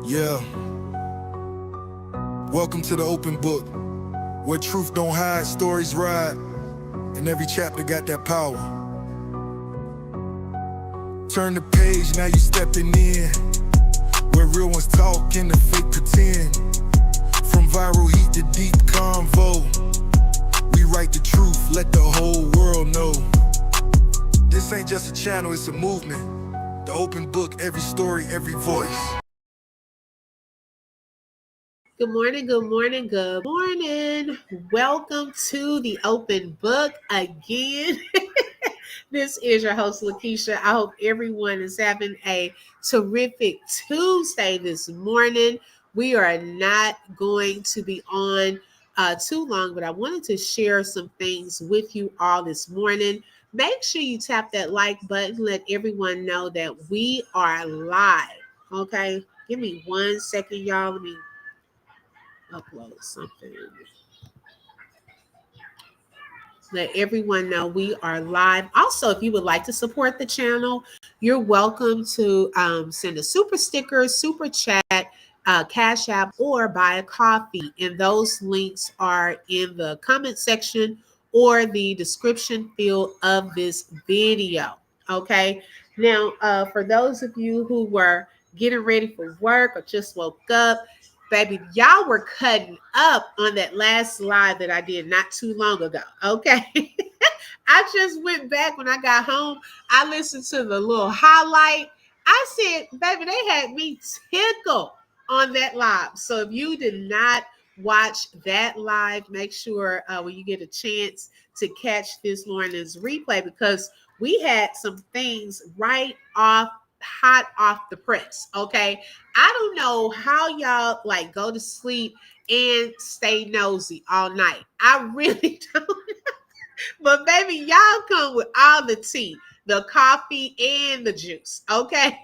Yeah, welcome to the open book, where truth don't hide, stories ride, and every chapter got that power. Turn the page, now you stepping in, where real ones talk and the fake pretend. From viral heat to deep convo, we write the truth, let the whole world know. This ain't just a channel, it's a movement. The open book, every story, every voice. Good morning, good morning, good morning. Welcome to the open book again. This is your host, Lakeisha. I hope everyone is having a terrific Tuesday this morning. We are not going to be on too long, but I wanted to share some things with you all this morning. Make sure you tap that like button, let everyone know that we are live. Okay, give me 1 second, y'all. Let me upload something. Let everyone know we are live. Also, if you would like to support the channel, you're welcome to send a super sticker, super chat, Cashapp, or buy a coffee. And those links are in the comment section or the description field of this video. Okay. Now, for those of you who were getting ready for work or just woke up, baby, y'all were cutting up on that last live that I did not too long ago. Okay. I just went back when I got home. I listened to the little highlight. I said, baby, they had me tickled on that live. So if you did not watch that live, make sure when you get a chance to catch this morning's replay, because we had some things right off hot off the press. Okay. I don't know how y'all like go to sleep and stay nosy all night. I really don't. But baby, y'all come with all the tea, the coffee, and the juice. Okay.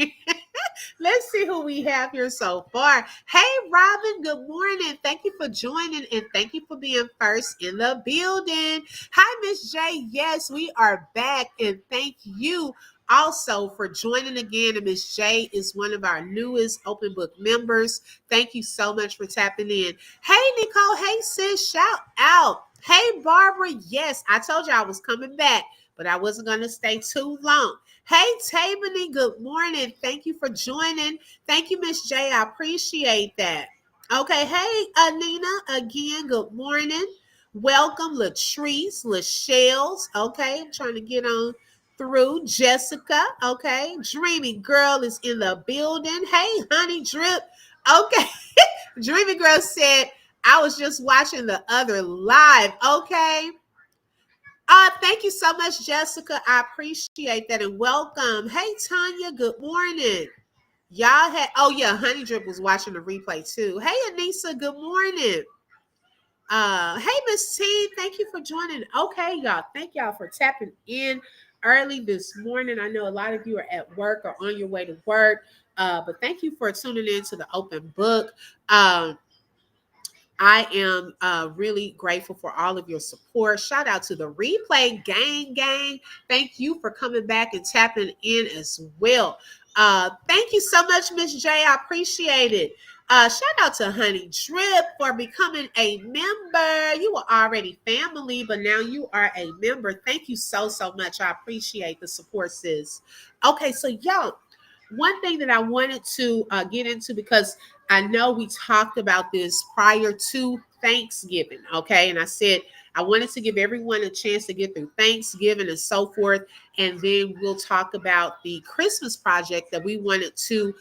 Let's see who we have here so far. Hey, Robin, good morning. Thank you for joining and thank you for being first in the building. Hi, Miss J. Yes, we are back and thank you also for joining again. And Miss J is one of our newest open book members. Thank you so much for tapping in. Hey, Nicole. Hey, sis. Shout out. Hey, Barbara. Yes, I told you I was coming back, but I wasn't going to stay too long. Hey, Tabany, good morning. Thank you for joining. Thank you, Miss J. I appreciate that. Okay, hey, Anina, again, good morning. Welcome, Latrice, Lachelle's. Okay, I'm trying to get on through. Jessica, okay. Dreamy Girl is in the building. Hey, Honey Drip. Okay. Dreamy Girl said, I was just watching the other live. Okay. Thank you so much, Jessica. I appreciate that and welcome. Hey, Tanya, good morning. Y'all had, oh yeah, Honey Drip was watching the replay too. Hey, Anissa, good morning. Hey, Miss T, thank you for joining. Okay, y'all, thank y'all for tapping in early this morning. I know a lot of you are at work or on your way to work, but thank you for tuning in to the open book. I am really grateful for all of your support. Shout out to the replay gang. Thank you for coming back and tapping in as well. Thank you so much, Miss J. I appreciate it. Shout out to Honey Drip for becoming a member. You were already family, but now you are a member. Thank you so much. I appreciate the support, sis. Okay, so y'all, one thing that I wanted to get into, because I know we talked about this prior to Thanksgiving, okay? And I said I wanted to give everyone a chance to get through Thanksgiving and so forth. And then we'll talk about the Christmas project that we wanted to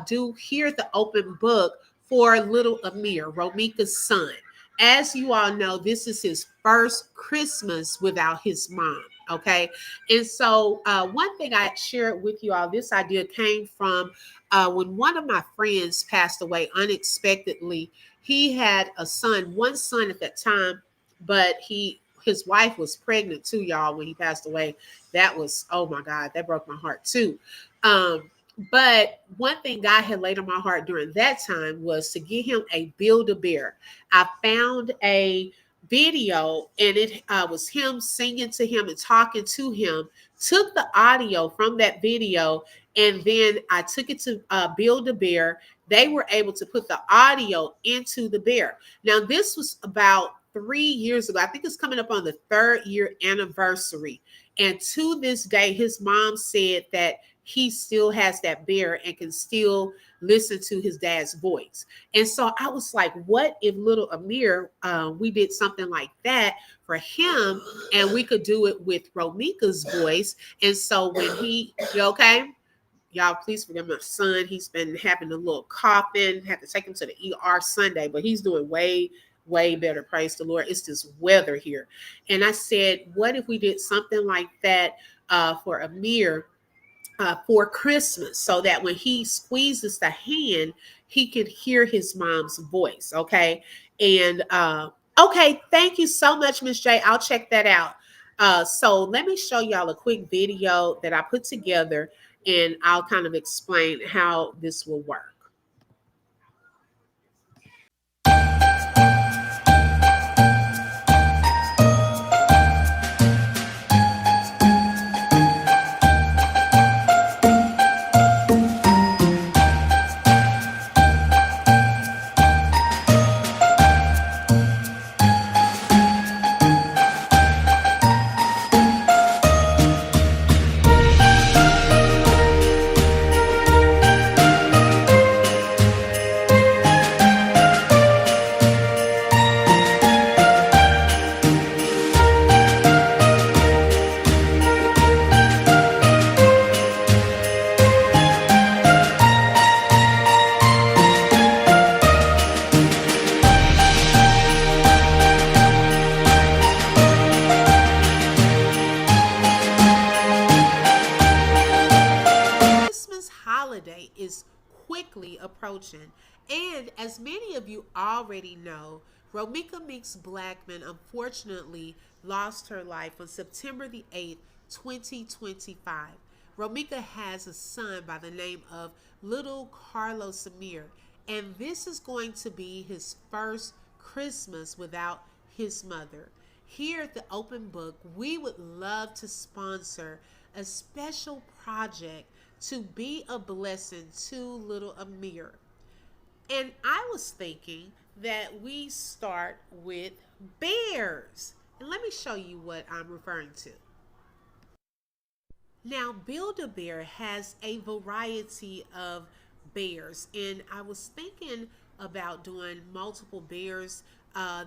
do here at the open book for little Amir, Romeca's son. As you all know, this is his first Christmas without his mom. Okay. And so one thing I shared with you all, this idea came from when one of my friends passed away unexpectedly. He had a son, one son at that time, but his wife was pregnant too, y'all, when he passed away. That was, oh my God, that broke my heart too. But one thing God had laid on my heart during that time was to get him a Build-A-Bear. I found a video and it was him singing to him and talking to him, took the audio from that video And then I took it to Build a Bear. They were able to put the audio into the bear. Now, this was about 3 years ago. I think it's coming up on the 3rd-year anniversary. And to this day, his mom said that he still has that bear and can still listen to his dad's voice. And so I was like, what if little Amir, we did something like that for him, and we could do it with Romeca's voice. And so when you okay? Y'all, please forgive my son. He's been having a little coughing. Had to take him to the ER Sunday, but he's doing way, way better. Praise the Lord. It's this weather here. And I said, what if we did something like that for Amir for Christmas, so that when he squeezes the hand, he can hear his mom's voice. Okay. And okay, thank you so much, Miss J. I'll check that out. So let me show y'all a quick video that I put together, and I'll kind of explain how this will work. Holiday is quickly approaching, and as many of you already know, Romeca Meeks Blackman unfortunately lost her life on September the 8th, 2025. Romeca has a son by the name of little Carlos Amir, and this is going to be his first Christmas without his mother. Here at the Open Book, we would love to sponsor a special project to be a blessing to little Amir. And I was thinking that we start with bears. And let me show you what I'm referring to. Now, Build a Bear has a variety of bears, and I was thinking about doing multiple bears.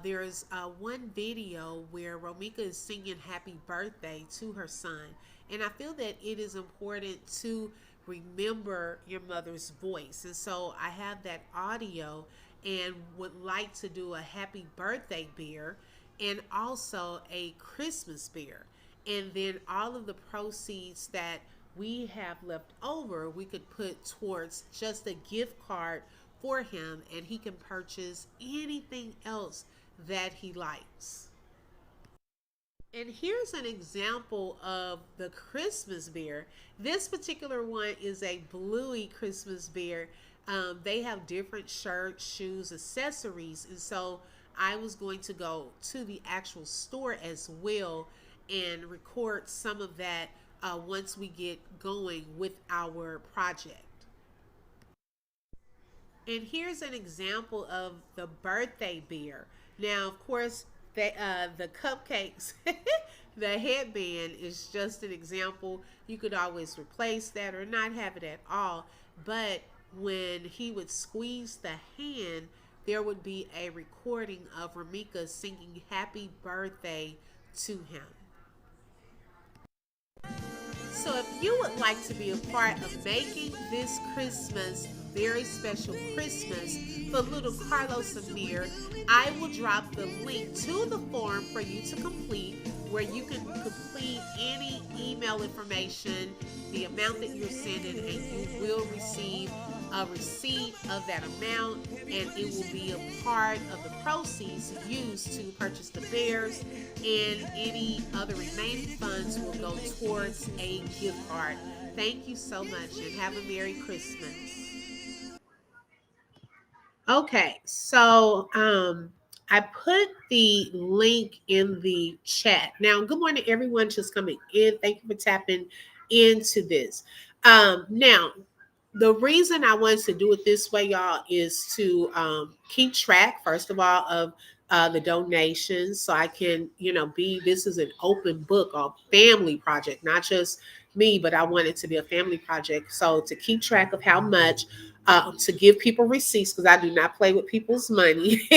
There's one video where Romeca is singing happy birthday to her son, and I feel that it is important to remember your mother's voice. And so I have that audio and would like to do a happy birthday bear and also a Christmas bear. And then all of the proceeds that we have left over, we could put towards just a gift card for him, and he can purchase anything else that he likes. And here's an example of the Christmas bear. This particular one is a bluey Christmas bear. They have different shirts, shoes, accessories. And so I was going to go to the actual store as well and record some of that once we get going with our project. And here's an example of the birthday bear. Now, of course, the cupcakes, the headband is just an example. You could always replace that or not have it at all. But when he would squeeze the hand, there would be a recording of Romeca singing happy birthday to him. So if you would like to be a part of making this Christmas very special Christmas for little Carlos Amir, I will drop the link to the form for you to complete, where you can complete any email information, the amount that you're sending, and you will receive a receipt of that amount, and it will be a part of the proceeds used to purchase the bears, and any other remaining funds will go towards a gift card. Thank you so much, and have a Merry Christmas. Okay, so I put the link in the chat. Now, good morning, everyone just coming in. Thank you for tapping into this. Now, the reason I wanted to do it this way, y'all, is to keep track, first of all, of the donations, so I can, be this is an open book, a family project, not just me, but I want it to be a family project. So to keep track of how much, to give people receipts, because I do not play with people's money,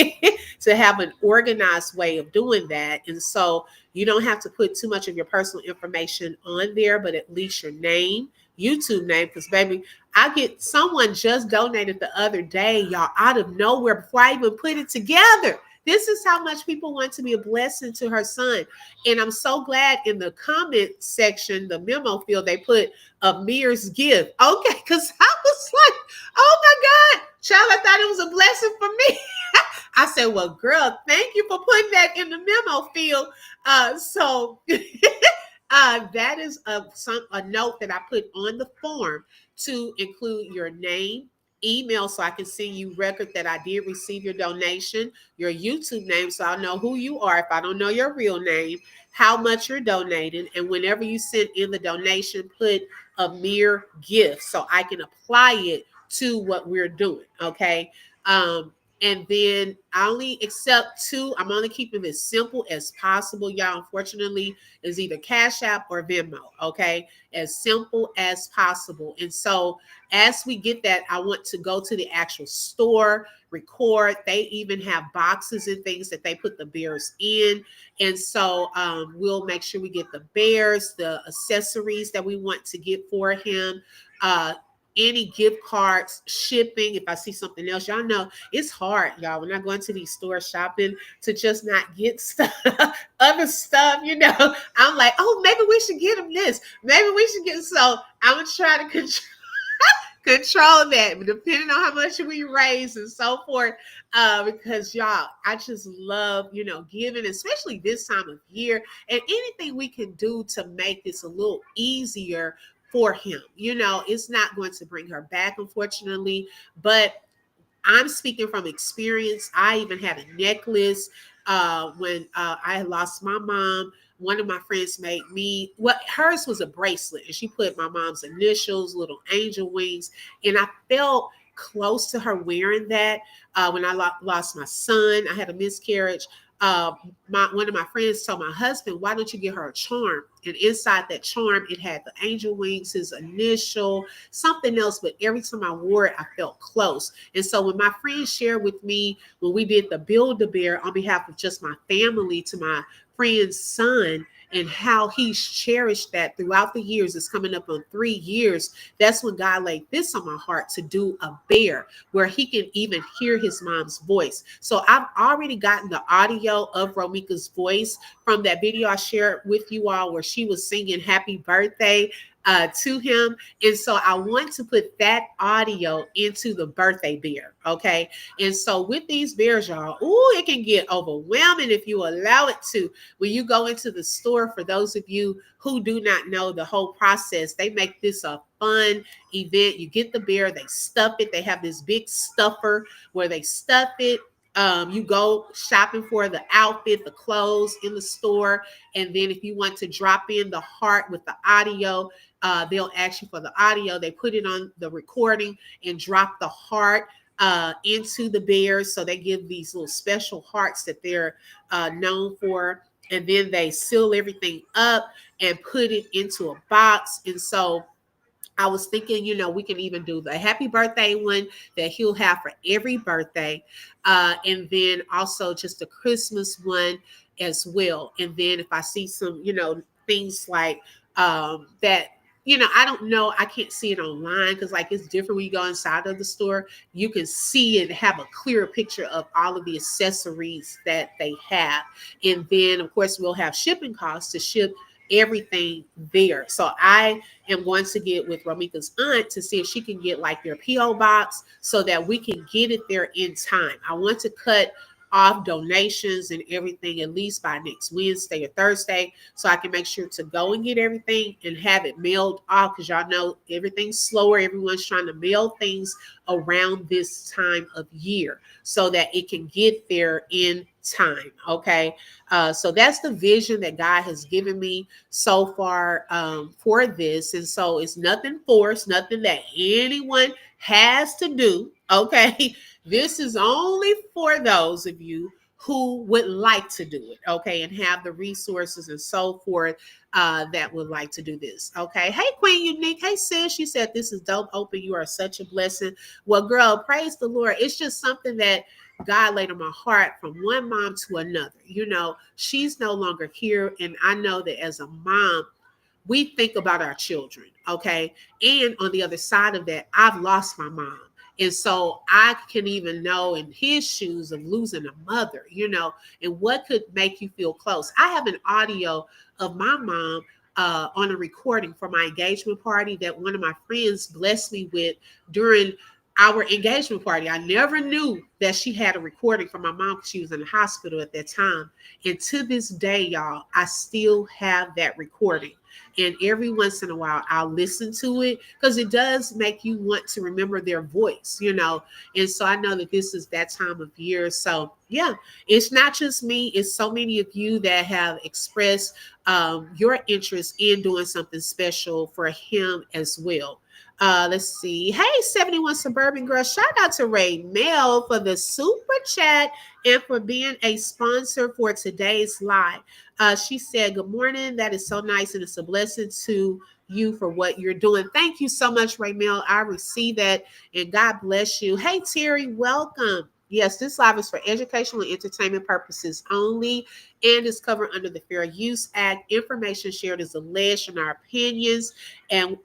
to have an organized way of doing that. And so you don't have to put too much of your personal information on there, but at least your name, YouTube name, because baby, I get someone just donated the other day, y'all, out of nowhere before I even put it together. This is how much people want to be a blessing to her son. And I'm so glad in the comment section, the memo field, they put Amir's gift. Okay, because I was like, oh my God, child, I thought it was a blessing for me. I said, well, girl, thank you for putting that in the memo field. So that is a note that I put on the form to include your name, email, so I can send you record that I did receive your donation, your YouTube name, so I'll know who you are if I don't know your real name, how much you're donating, and whenever you send in the donation, put a mere gift so I can apply it to what we're doing. Okay. And then I only accept two. I'm only keeping it as simple as possible, y'all. Unfortunately, is either Cash App or Venmo. Okay, as simple as possible. And so, as we get that, I want to go to the actual store, record. They even have boxes and things that they put the bears in. And so, we'll make sure we get the bears, the accessories that we want to get for him. Any gift cards, shipping. If I see something else, y'all know it's hard, y'all, when I go into these stores shopping to just not get stuff, other stuff, I'm like, oh, maybe we should get them this. Maybe we should get, so I'm going to try to control that, depending on how much we raise and so forth. Because y'all, I just love, giving, especially this time of year, and anything we can do to make this a little easier for him. It's not going to bring her back, unfortunately, but I'm speaking from experience. I even had a necklace when I lost my mom. One of my friends made me, well, hers was a bracelet, and she put my mom's initials, little angel wings, and I felt close to her wearing that. When I lost my son, I had a miscarriage. One of my friends told my husband, why don't you get her a charm? And inside that charm, it had the angel wings, his initial, something else. But every time I wore it, I felt close. And so when my friend shared with me, when we did the Build-A-Bear on behalf of just my family to my friend's son, and how he's cherished that throughout the years, it's coming up on 3 years. That's when God laid this on my heart to do a bear where he can even hear his mom's voice. So I've already gotten the audio of Romeca's voice from that video I shared with you all where she was singing happy birthday to him. And so I want to put that audio into the birthday bear. Okay. And so with these bears, y'all, it can get overwhelming if you allow it to. When you go into the store, for those of you who do not know the whole process, they make this a fun event. You get the bear, they stuff it. They have this big stuffer where they stuff it. You go shopping for the outfit, the clothes in the store. And then if you want to drop in the heart with the audio, they'll ask you for the audio. They put it on the recording and drop the heart into the bears. So they give these little special hearts that they're known for. And then they seal everything up and put it into a box. And so I was thinking, we can even do the happy birthday one that he'll have for every birthday. And then also just a Christmas one as well. And then if I see some, things like that, I don't know. I can't see it online because it's different when you go inside of the store. You can see and have a clearer picture of all of the accessories that they have. And then, of course, we'll have shipping costs to ship everything there. So I am going to get with Romeca's aunt to see if she can get their PO box so that we can get it there in time. I want to cut off donations and everything at least by next Wednesday or Thursday, so I can make sure to go and get everything and have it mailed off, because y'all know everything's slower. Everyone's trying to mail things around this time of year so that it can get there in time. Okay. So that's the vision that God has given me so far for this. And so it's nothing forced, nothing that anyone has to do. Okay. This is only for those of you who would like to do it, okay, and have the resources and so forth that would like to do this, okay. Hey, Queen Unique. Hey, sis. She said, this is dope. Open. You are such a blessing. Well, girl, praise the Lord. It's just something that God laid on my heart from one mom to another. You know, she's no longer here. And I know that as a mom, we think about our children, okay? And on the other side of that, I've lost my mom. And so I can even know in his shoes of losing a mother, you know, and what could make you feel close. I have an audio of my mom on a recording for my engagement party that one of my friends blessed me with during our engagement party. I never knew that she had a recording from my mom because she was in the hospital at that time. And to this day, y'all, I still have that recording. And every once in a while, I'll listen to it because it does make you want to remember their voice, you know. And so I know that this is that time of year. So, yeah, it's not just me. It's so many of you that have expressed your interest in doing something special for him as well. Let's see. Hey, 71 Suburban Girl. Shout out to Ray Mel for the super chat and for being a sponsor for today's live. She said, good morning. That is so nice. And it's a blessing to you for what you're doing. Thank you so much, Ray Mel. I receive that. And God bless you. Hey, Terry, welcome. Yes, this live is for educational and entertainment purposes only and is covered under the Fair Use Act. Information shared is alleged in our opinions and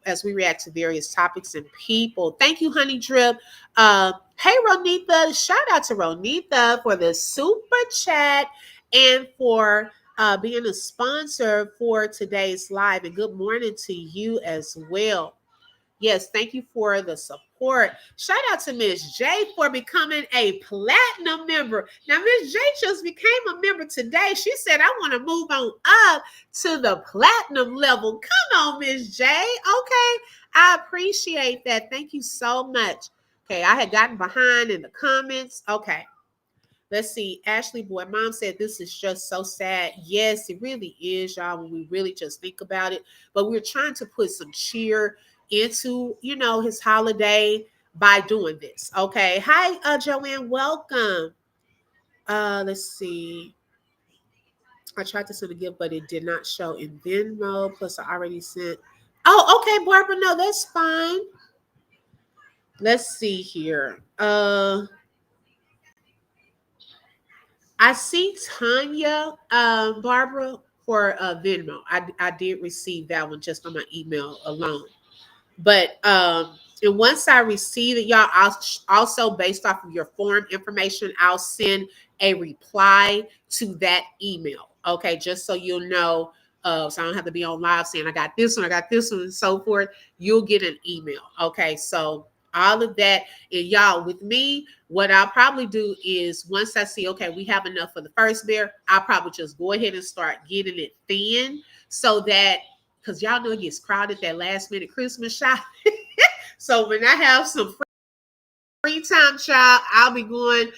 as we react to various topics and people. Thank you, Honey Drip. Hey, Ronitha. Shout out to Ronitha for the super chat and for being a sponsor for today's live. And good morning to you as well. Yes, thank you for the support. Shout out to Miss J for becoming a platinum member. Now, Miss J just became a member today. She said, I want to move on up to the platinum level. Come on, Miss J. Okay, I appreciate that. Thank you so much. Okay, I had gotten behind in the comments. Okay. Let's see. Ashley Boy, mom said this is just so sad. Yes, it really is, y'all, when we really just think about it. But we're trying to put some cheer into, you know, his holiday by doing this. Okay. Hi, Joanne. Welcome. Let's see. I tried to send a gift, but it did not show in Venmo. Plus, I already sent. Oh, okay, Barbara. No, that's fine. Let's see here. I see Tanya, Barbara, for Venmo. I did receive that one just on my email alone. But and once I receive it, y'all, I'll also based off of your form information, I'll send a reply to that email. Okay, just so you'll know. So I don't have to be on live saying I got this one, I got this one, and so forth. You'll get an email. Okay, so all of that. And y'all, with me, what I'll probably do is once I see, okay, we have enough for the first bear, I'll probably just go ahead and start getting it thin so that, because y'all know it gets crowded that last minute Christmas shop. So when I have some free time, child, I'll be going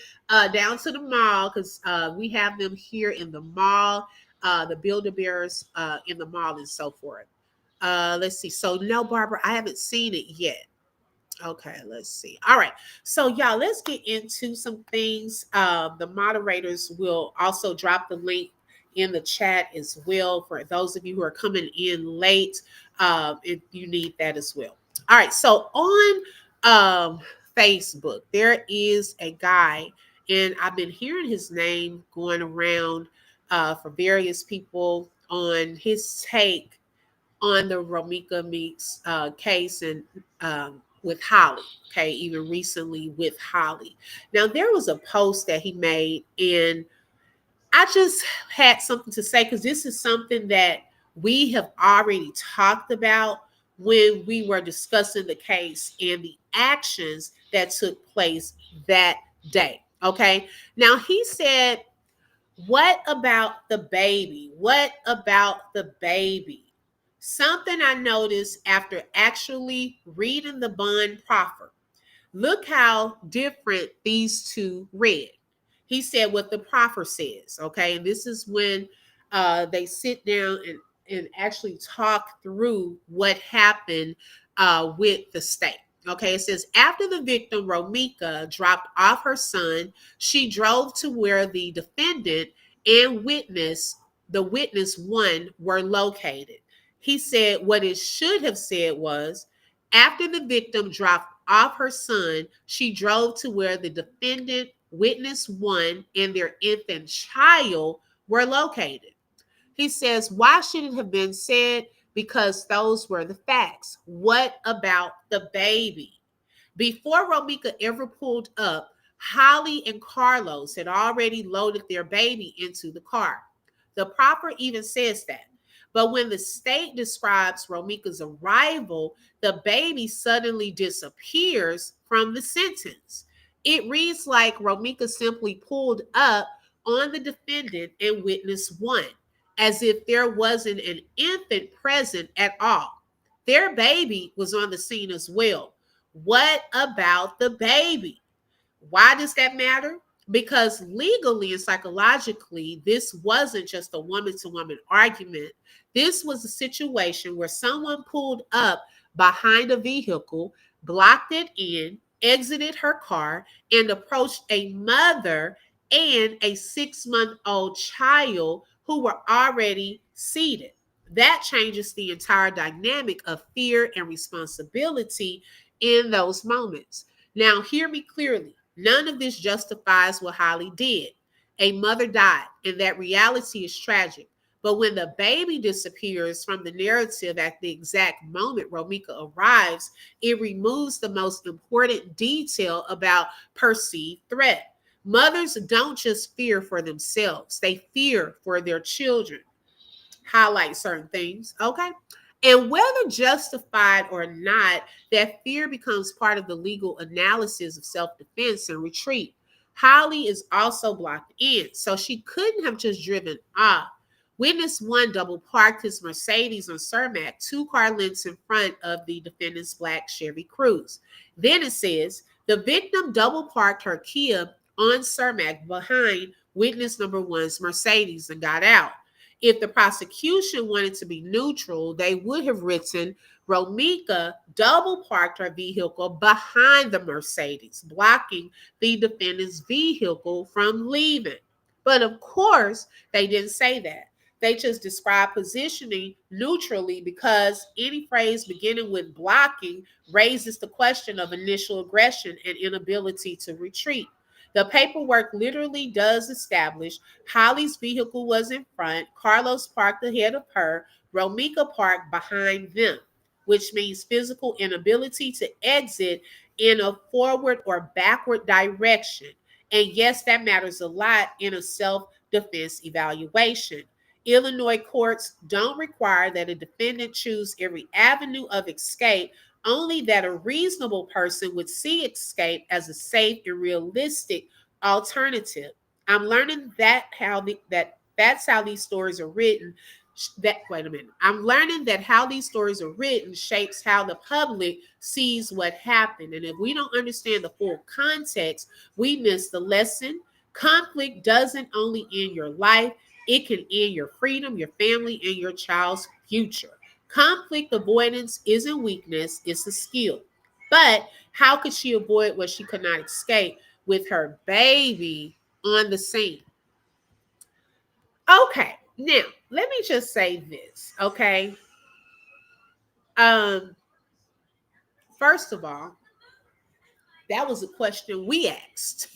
down to the mall because we have them here in the mall, the Build-A-Bears in the mall and so forth. Let's see. So no, Barbara, I haven't seen it yet. Okay, let's see. All right. So, y'all, let's get into some things. The moderators will also drop the link in the chat as well for those of you who are coming in late. If you need that as well. All right. So, on Facebook, there is a guy, and I've been hearing his name going around for various people on his take on the Romeca Meeks case and with Holly, okay, even recently with Holly. Now, there was a post that he made, and I just had something to say because this is something that we have already talked about when we were discussing the case and the actions that took place that day. Okay. Now he said, what about the baby? What about the baby? Something I noticed after actually reading the bond proffer. Look how different these two read. He said what the proffer says, okay? And this is when they sit down and actually talk through what happened with the state. Okay, it says after the victim, Romeca, dropped off her son, she drove to where the defendant and the witness one, were located. He said what it should have said was, after the victim dropped off her son, she drove to where the defendant, witness one, and their infant child were located. He says, why should it have been said? Because those were the facts. What about the baby? Before Romeca ever pulled up, Holly and Carlos had already loaded their baby into the car. The proper even says that. But when the state describes Romeca's arrival, the baby suddenly disappears from the sentence. It reads like Romeca simply pulled up on the defendant and witness one, as if there wasn't an infant present at all. Their baby was on the scene as well. What about the baby? Why does that matter? Because legally and psychologically, this wasn't just a woman to woman argument. This was a situation where someone pulled up behind a vehicle, blocked it in, exited her car, and approached a mother and a 6-month-old child who were already seated. That changes the entire dynamic of fear and responsibility in those moments. Now, hear me clearly. None of this justifies what Holly did. A mother died, and that reality is tragic. But when the baby disappears from the narrative at the exact moment Romeca arrives, it removes the most important detail about perceived threat. Mothers don't just fear for themselves, they fear for their children. Highlight certain things, okay? And whether justified or not, that fear becomes part of the legal analysis of self defense and retreat. Holly is also blocked in, so she couldn't have just driven off. Witness one double parked his Mercedes on Cermak, 2 car lengths in front of the defendant's black Chevy Cruze. Then it says the victim double parked her Kia on Cermak behind witness number one's Mercedes and got out. If the prosecution wanted to be neutral, they would have written Romeca double parked her vehicle behind the Mercedes, blocking the defendant's vehicle from leaving. But of course, they didn't say that. They just described positioning neutrally because any phrase beginning with blocking raises the question of initial aggression and inability to retreat. The paperwork literally does establish Holly's vehicle was in front, Carlos parked ahead of her, Romeca parked behind them, which means physical inability to exit in a forward or backward direction. And yes, that matters a lot in a self defense evaluation. Illinois courts don't require that a defendant choose every avenue of escape, only that a reasonable person would see escape as a safe and realistic alternative. I'm learning that's how these stories are written. I'm learning that how these stories are written shapes how the public sees what happened. And if we don't understand the full context, we miss the lesson. Conflict doesn't only end your life, it can end your freedom, your family, and your child's future. Conflict avoidance isn't weakness, it's a skill. But how could she avoid what she could not escape with her baby on the scene? Okay, now let me just say this, okay? Um, First of all, that was a question we asked.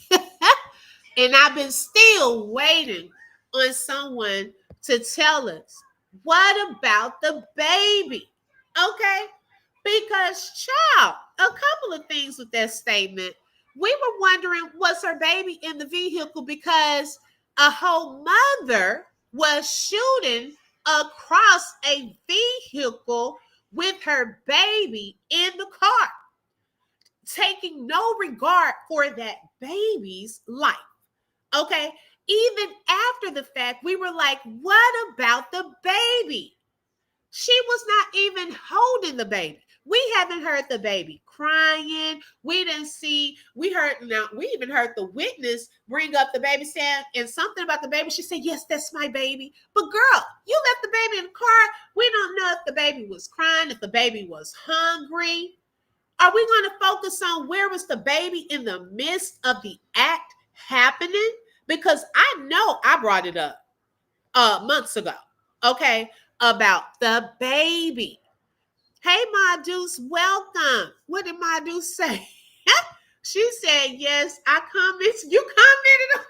And I've been still waiting on someone to tell us, what about the baby? Okay? Because, child, a couple of things with that statement. We were wondering, was her baby in the vehicle because a whole mother was shooting across a vehicle with her baby in the car? taking no regard for that baby's life. Okay. Even after the fact, we were like, what about the baby? She was not even holding the baby. We haven't heard the baby crying. We didn't see, we heard, now we even heard the witness bring up the baby saying, and something about the baby. She said, yes, that's my baby. But girl, you left the baby in the car. We don't know if the baby was crying, if the baby was hungry. Are we going to focus on where was the baby in the midst of the act happening? Because I know I brought it up months ago, okay, about the baby. Hey, Ma Deuce, welcome. What did Ma Deuce say? She said, yes, I commented. You commented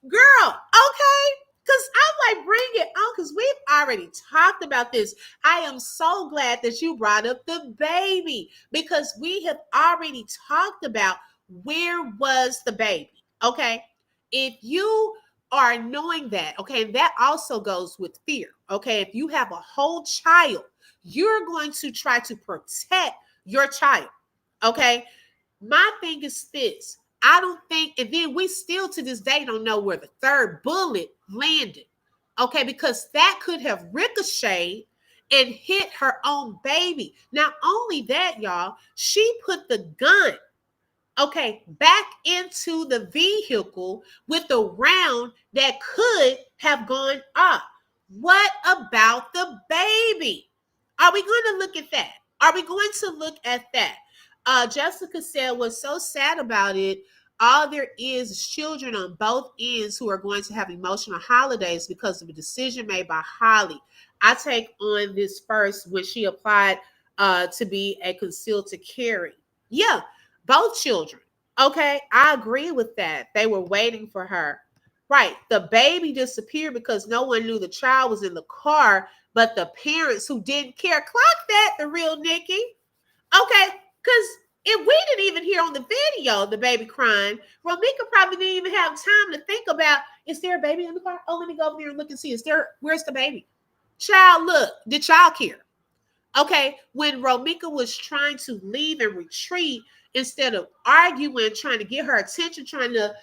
on girl, okay? Because I'm like, bring it on, because we've already talked about this. I am so glad that you brought up the baby, because we have already talked about where was the baby, okay? If you are knowing that, okay, and that also goes with fear, okay? If you have a whole child, you're going to try to protect your child, okay? My thing is this. I don't think, and then we still to this day don't know where the third bullet landed. Okay, because that could have ricocheted and hit her own baby. Not only that, y'all, she put the gun, okay, back into the vehicle with a round that could have gone off. What about the baby? Are we going to look at that? Are we going to look at that? Jessica said, what's so sad about it, all there is children on both ends who are going to have emotional holidays because of a decision made by Holly. I take on this first when she applied to be a concealed to carry. Yeah, both children. Okay, I agree with that. They were waiting for her. Right. The baby disappeared because no one knew the child was in the car, but the parents who didn't care. Clock that, the real Nikki. Okay, because if we didn't even hear on the video the baby crying, Romeca probably didn't even have time to think about, is there a baby in the car? Oh, let me go over there and look and see. Where's the baby? Child, look, did y'all care? Okay, when Romeca was trying to leave and retreat, instead of arguing, trying to get her attention, trying to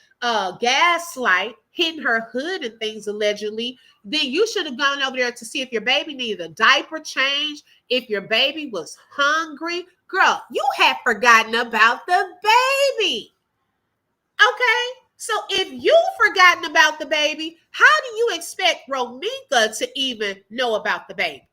gaslight, hitting her hood and things allegedly, then you should have gone over there to see if your baby needed a diaper change, if your baby was hungry. Girl, you had forgotten about the baby. Okay, so if you've forgotten about the baby, how do you expect Romeca to even know about the baby?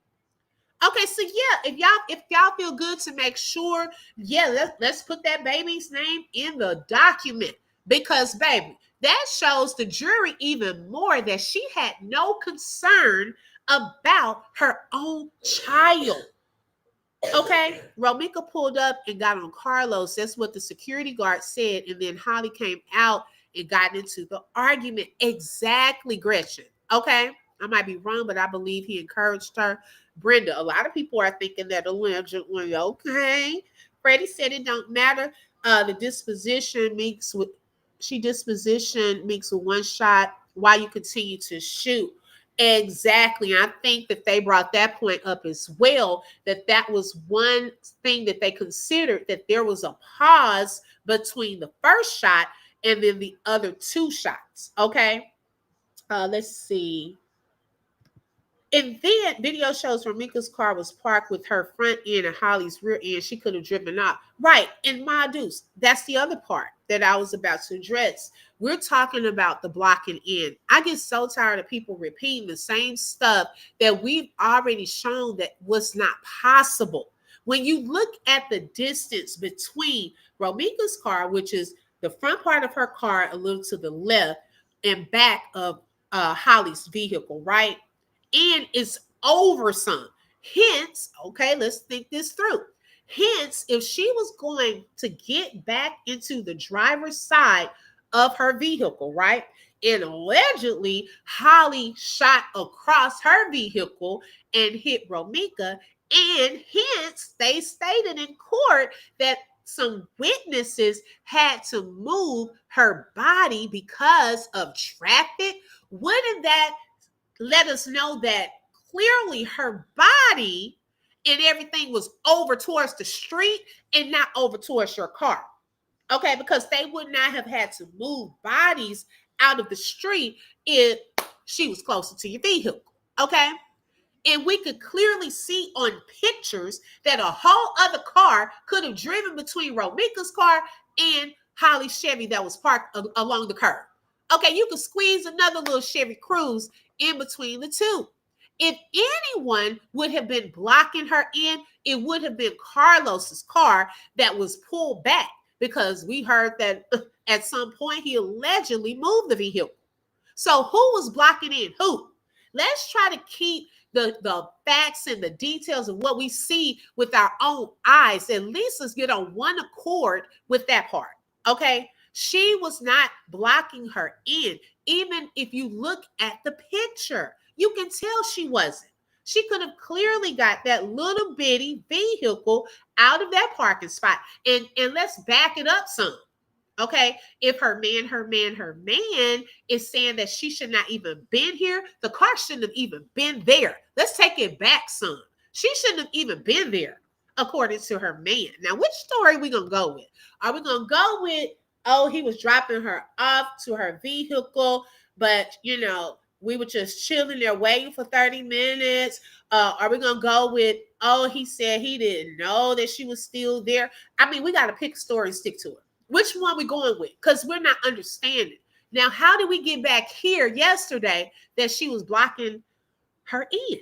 Okay, so yeah, if y'all feel good to make sure, yeah, let's put that baby's name in the document, because baby, that shows the jury even more that she had no concern about her own child. Okay, Romeca pulled up and got on Carlos. That's what the security guard said, and then Holly came out and got into the argument. Exactly, Gretchen. Okay, I might be wrong, but I believe he encouraged her. Brenda, a lot of people are thinking that allegedly. Okay, Freddie said it don't matter. The disposition Meeks with she disposition Meeks with one shot while you continue to shoot. Exactly. I think that they brought that point up as well, that was one thing that they considered, that there was a pause between the first shot and then the other two shots. Okay. Let's see. And then video shows Romeca's car was parked with her front end and Holly's rear end. She could have driven off. Right. And Ma Deuce, that's the other part that I was about to address. We're talking about the blocking in. I get so tired of people repeating the same stuff that we've already shown that was not possible. When you look at the distance between Romeca's car, which is the front part of her car a little to the left and back of Holly's vehicle, right? And it's over some. Hence, okay, let's think this through. Hence, if she was going to get back into the driver's side of her vehicle, right? And allegedly, Holly shot across her vehicle and hit Romeca. And hence, they stated in court that some witnesses had to move her body because of traffic. Wouldn't that let us know that clearly her body and everything was over towards the street and not over towards your car. Okay, because they would not have had to move bodies out of the street if she was closer to your vehicle. Okay. And we could clearly see on pictures that a whole other car could have driven between Romeca's car and Holly's Chevy that was parked along the curb. Okay, you could squeeze another little Chevy Cruze in between the two. If anyone would have been blocking her in, it would have been Carlos's car that was pulled back, because we heard that at some point he allegedly moved the vehicle. So who was blocking in who? Let's try to keep the facts and the details of what we see with our own eyes. At least let's get on one accord with that part. Okay. She was not blocking her in. Even if you look at the picture, you can tell she wasn't. She could have clearly got that little bitty vehicle out of that parking spot. And let's back it up some. Okay, if her man is saying that she should not even been here, the car shouldn't have even been there. Let's take it back some. She shouldn't have even been there, according to her man. Now, which story are we going to go with? Are we going to go with, oh, he was dropping her off to her vehicle, but, we were just chilling there waiting for 30 minutes? Are we going to go with, oh, he said he didn't know that she was still there? I mean, we got to pick a story and stick to it. Which one we going with? Because we're not understanding. Now, how did we get back here yesterday that she was blocking her in?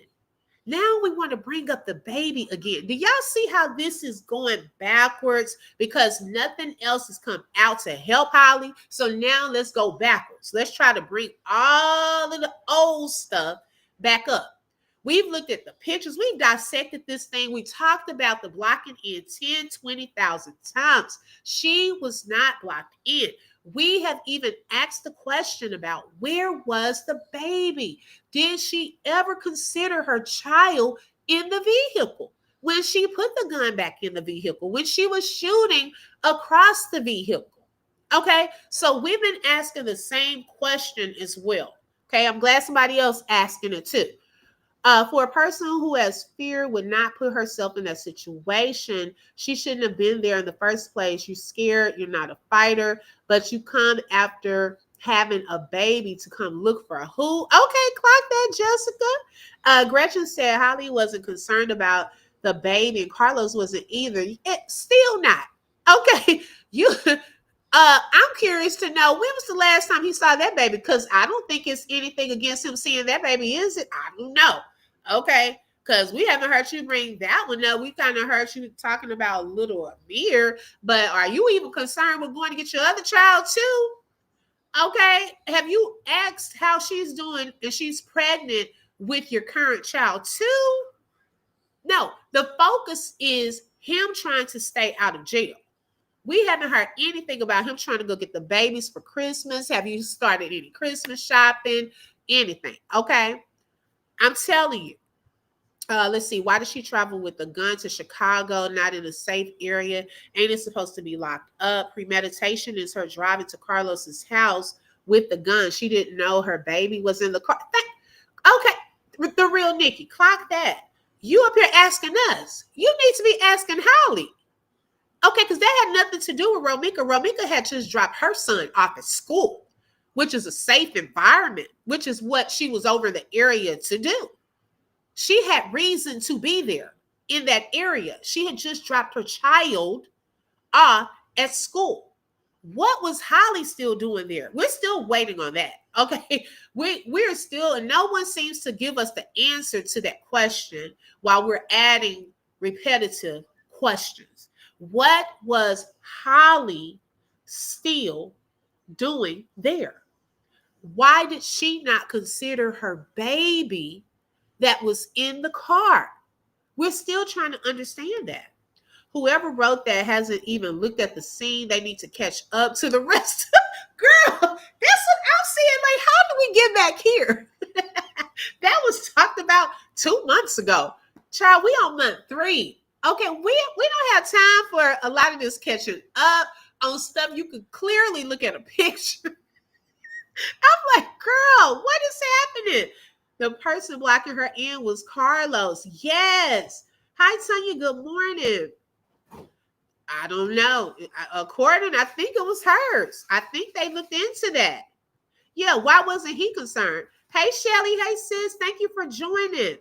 Now we want to bring up the baby again. Do y'all see how this is going backwards? Because nothing else has come out to help Holly. So now let's go backwards. Let's try to bring all of the old stuff back up. We've looked at the pictures. We've dissected this thing. We talked about the blocking in 10, 20,000 times. She was not blocked in. We have even asked the question about, where was the baby? Did she ever consider her child in the vehicle when she put the gun back in the vehicle, when she was shooting across the vehicle? Okay, so we've been asking the same question as well. Okay, I'm glad somebody else asking it too. For a person who has fear, would not put herself in that situation. She shouldn't have been there in the first place. You're scared. You're not a fighter, but you come after having a baby to come look for who? Okay, clock that, Jessica. Gretchen said Holly wasn't concerned about the baby, and Carlos wasn't either. Still not. Okay, I'm curious to know, when was the last time he saw that baby? Because I don't think it's anything against him seeing that baby, is it? I don't know. Okay, because we haven't heard you bring that one up. We kind of heard you talking about little Amir, but are you even concerned with going to get your other child too? Okay, have you asked how she's doing and she's pregnant with your current child too? No, the focus is him trying to stay out of jail. We haven't heard anything about him trying to go get the babies for Christmas. Have you started any Christmas shopping? Anything? Okay. I'm telling you. Let's see. Why did she travel with a gun to Chicago, not in a safe area? Ain't it supposed to be locked up? Premeditation is her driving to Carlos's house with the gun. She didn't know her baby was in the car. Okay. The real Nikki. Clock that. You up here asking us. You need to be asking Holly. Okay, because that had nothing to do with Romeca. Romeca had just dropped her son off at school, which is a safe environment, which is what she was over the area to do. She had reason to be there in that area. She had just dropped her child off at school. What was Holly still doing there? We're still waiting on that. Okay, we're still, and no one seems to give us the answer to that question while we're adding repetitive questions. What was Holly still doing there? Why did she not consider her baby that was in the car? We're still trying to understand that. Whoever wrote that hasn't even looked at the scene. They need to catch up to the rest. Girl, that's what I'm saying. Like, how did we get back here? That was talked about 2 months ago. Child, we on month 3. Okay, we don't have time for a lot of this catching up on stuff. You could clearly look at a picture. I'm like, girl, what is happening? The person blocking her in was Carlos. Yes. Hi, Tanya. Good morning. I don't know. According, I think it was hers. I think they looked into that. Yeah, why wasn't he concerned? Hey, Shelly. Hey, sis. Thank you for joining.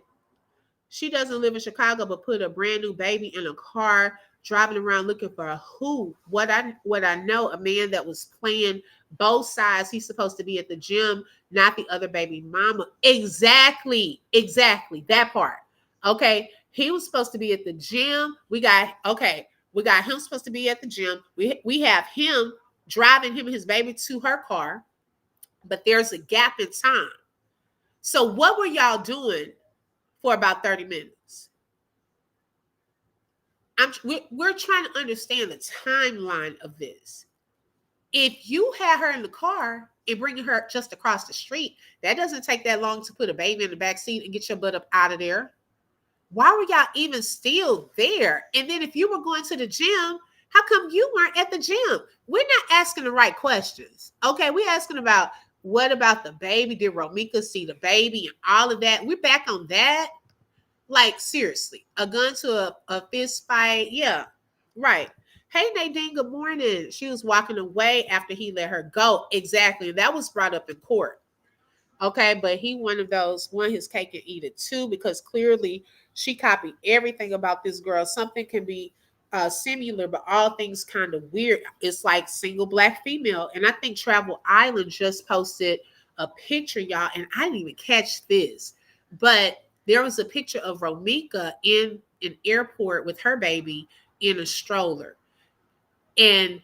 She doesn't live in Chicago, but put a brand new baby in a car, driving around looking for a who. What I know, a man that was playing both sides. He's supposed to be at the gym, not the other baby mama. Exactly that part. Okay, he was supposed to be at the gym. We got him supposed to be at the gym. We have him driving him and his baby to her car, but there's a gap in time. So what were y'all doing for about 30 minutes? We're trying to understand the timeline of this. If you had her in the car and bringing her just across the street, that doesn't take that long to put a baby in the back seat and get your butt up out of there. Why were y'all even still there? And then if you were going to the gym, how come you weren't at the gym? We're not asking the right questions. Okay, we're asking about what about the baby? Did Romeca see the baby and all of that? We're back on that. Like, seriously, a gun to a fist fight. Yeah, right. Hey, Nadine, good morning. She was walking away after he let her go. Exactly. That was brought up in court. Okay, but he one of those, one his cake and eat it too, because clearly she copied everything about this girl. Something can be similar, but all things kind of weird. It's like single black female. And I think Travel Island just posted a picture, y'all, and I didn't even catch this. But there was a picture of Romeca in an airport with her baby in a stroller. And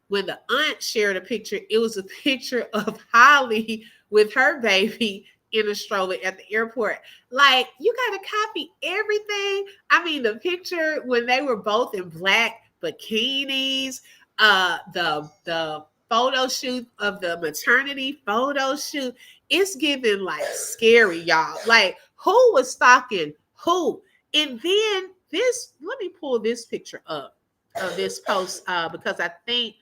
when the aunt shared a picture, it was a picture of Holly with her baby in a stroller at the airport. Like, you got to copy everything. I mean, the picture when they were both in black bikinis, the photo shoot of the maternity photo shoot, it's giving like scary, y'all. Like, who was stalking who? And then this, let me pull this picture up of this post because I think,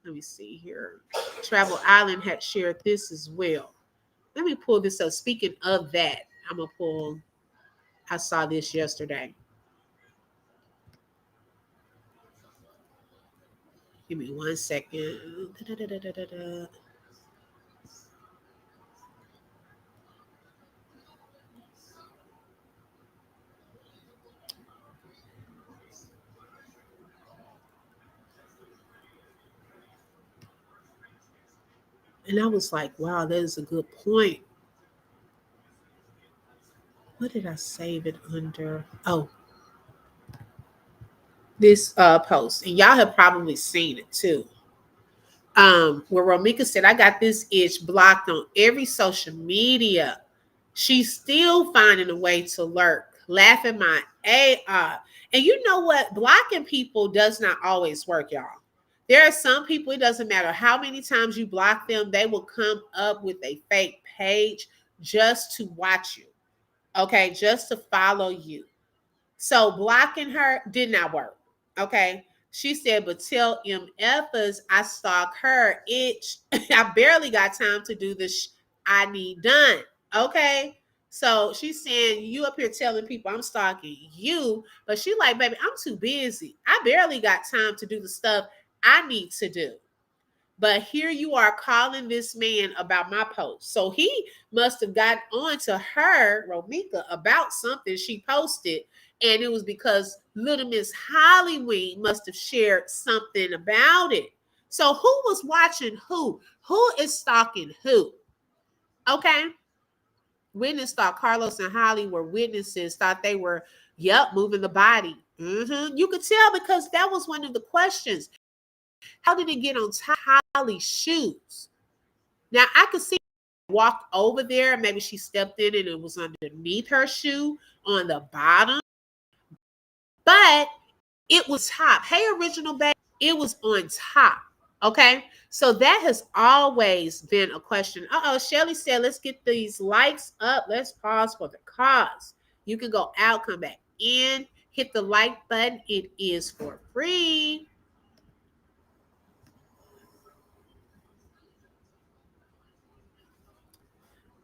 let me see here. Travel Island had shared this as well. Let me pull this up. Speaking of that, I'm gonna pull. I saw this yesterday. Give me 1 second. Da-da-da-da-da-da. And I was like, wow, that is a good point. What did I save it under? Oh, this post. And y'all have probably seen it too. Where Romeca said, I got this itch blocked on every social media. She's still finding a way to lurk, laughing my A off. And you know what? Blocking people does not always work, y'all. There are some people, it doesn't matter how many times you block them, they will come up with a fake page just to watch you. Okay, just to follow you. So blocking her did not work. Okay. She said, but tell MFers I stalk her. Itch. I barely got time to do this I need done. Okay. So she's saying you up here telling people I'm stalking you, but she like, baby, I'm too busy. I barely got time to do the stuff I need to do. But here you are calling this man about my post. So he must have gotten on to her, Romeca, about something she posted. And it was because Little Miss Hollywood must have shared something about it. So who was watching who? Who is stalking who? Okay. Witness thought Carlos and Holly were witnesses, thought they were, yep, moving the body. You could tell because that was one of the questions. How did it get on Holly's shoes? Now I could see walk over there. Maybe she stepped in and it was underneath her shoe on the bottom, but it was top. Hey, original babe, it was on top. Okay, so that has always been a question. Shelly said, let's get these likes up. Let's pause for the cause. You can go out, come back in, hit the like button. It is for free.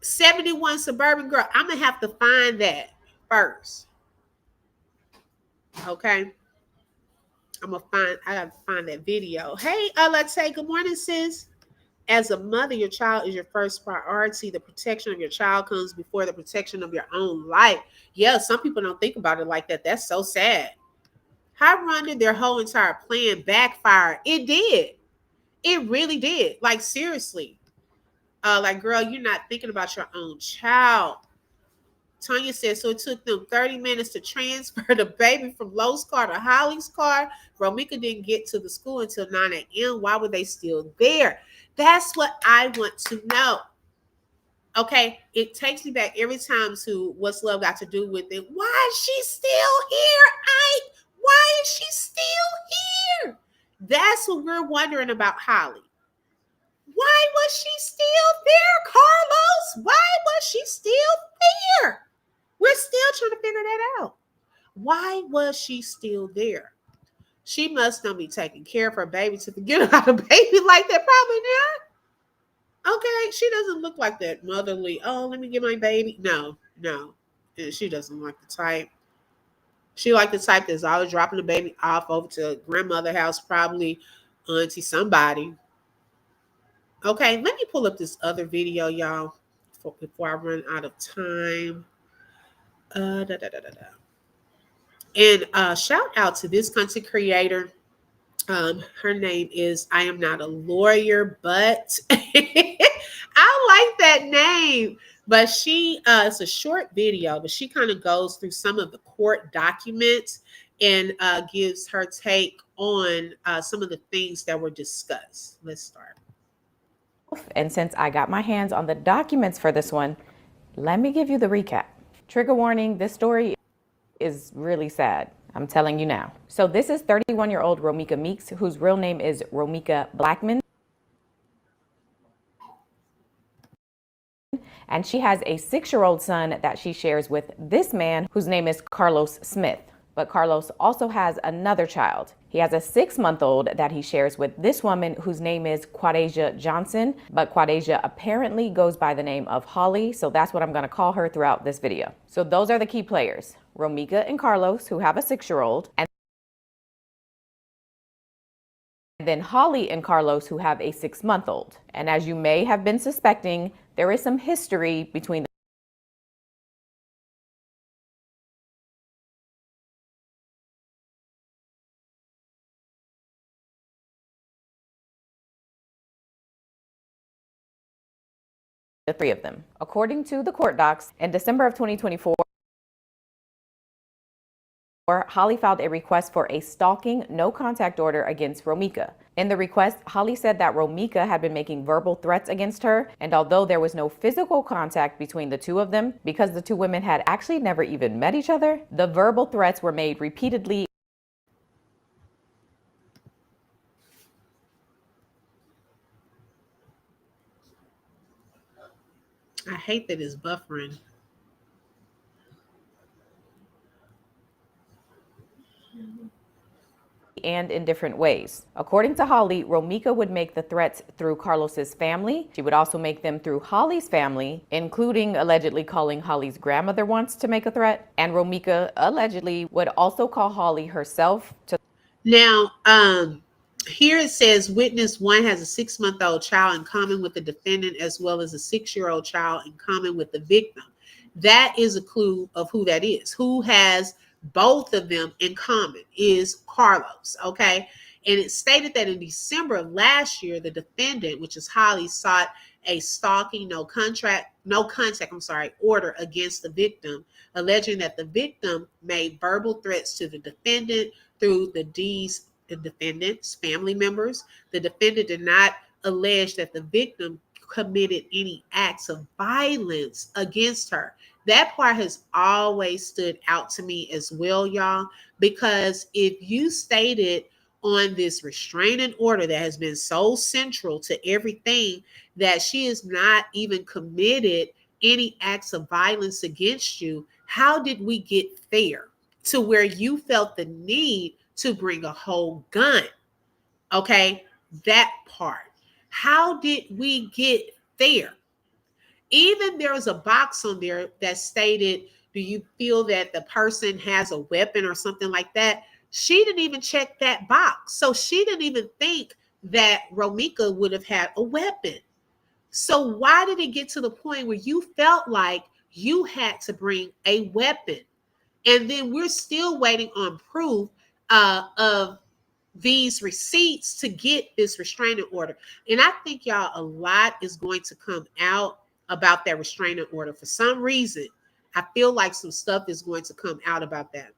71 Suburban Girl. I'm gonna have to find that first. Okay. I gotta find that video. Hey, let's say good morning, sis. As a mother, your child is your first priority. The protection of your child comes before the protection of your own life. Yeah, some people don't think about it like that. That's so sad. How run did their whole entire plan backfire? It did. It really did. Like seriously. Like girl, you're not thinking about your own child. Tanya said, so it took them 30 minutes to transfer the baby from Lowe's car to Holly's car. Romeca didn't get to the school until 9 a.m. Why were they still there? That's what I want to know. Okay, it takes me back every time to what's love got to do with it. Why is she still here? Why is she still here? That's what we're wondering about Holly. Why was she still there, Carlos? Why was she still there? We're still trying to figure that out. Why was she still there? She must not be taking care of her baby to forget about a baby like that. Probably not. Okay, she doesn't look like that motherly. Oh, let me get my baby. No, no. She doesn't like the type. She like the type that's always dropping the baby off over to grandmother house, probably auntie somebody. Okay, let me pull up this other video, y'all, before I run out of time. Da, da, da, da, da. And shout out to this content creator. Her name is I am not a lawyer, but I like that name. But she it's a short video, but she kind of goes through some of the court documents and gives her take on some of the things that were discussed. Let's start. And since I got my hands on the documents for this one, let me give you the recap. Trigger warning, this story is really sad. I'm telling you now. So this is 31-year-old Romeca Meeks, whose real name is Romeca Blackman. And she has a 6-year-old son that she shares with this man whose name is Carlos Smith. But Carlos also has another child. He has a 6-month-old that he shares with this woman whose name is Quadasia Johnson, but Quadasia apparently goes by the name of Holly, so that's what I'm gonna call her throughout this video. So those are the key players, Romeca and Carlos, who have a 6-year-old, and then Holly and Carlos, who have a 6-month-old. And as you may have been suspecting, there is some history between the 3 of them. According to the court docs, in December of 2024, Holly filed a request for a stalking no contact order against Romeca. In the request, Holly said that Romeca had been making verbal threats against her, and although there was no physical contact between the two of them, because the two women had actually never even met each other, the verbal threats were made repeatedly. I hate that it's buffering. And in different ways. According to Holly, Romeca would make the threats through Carlos's family. She would also make them through Holly's family, including allegedly calling Holly's grandmother once to make a threat. And Romeca allegedly would also call Holly herself to. Now, here it says witness 1 has a 6-month-old child in common with the defendant, as well as a 6-year-old child in common with the victim. That is a clue of who that is. Who has both of them in common is Carlos. Okay. And it stated that in December of last year, the defendant, which is Holly, sought a stalking no contact order against the victim, alleging that the victim made verbal threats to the defendant through the defendant's family members. The defendant did not allege that the victim committed any acts of violence against her. That part has always stood out to me as well, y'all, because if you stated on this restraining order that has been so central to everything that she has not even committed any acts of violence against you, how did we get there to where you felt the need to bring a whole gun? Okay, that part. How did we get there? Even there was a box on there that stated Do you feel that the person has a weapon or something like that? She didn't even check that box. So she didn't even think that Romeca would have had a weapon. So why did it get to the point where you felt like you had to bring a weapon? And then we're still waiting on proof of these receipts to get this restraining order. And I think, y'all, a lot is going to come out about that restraining order. For some reason, I feel like some stuff is going to come out about that.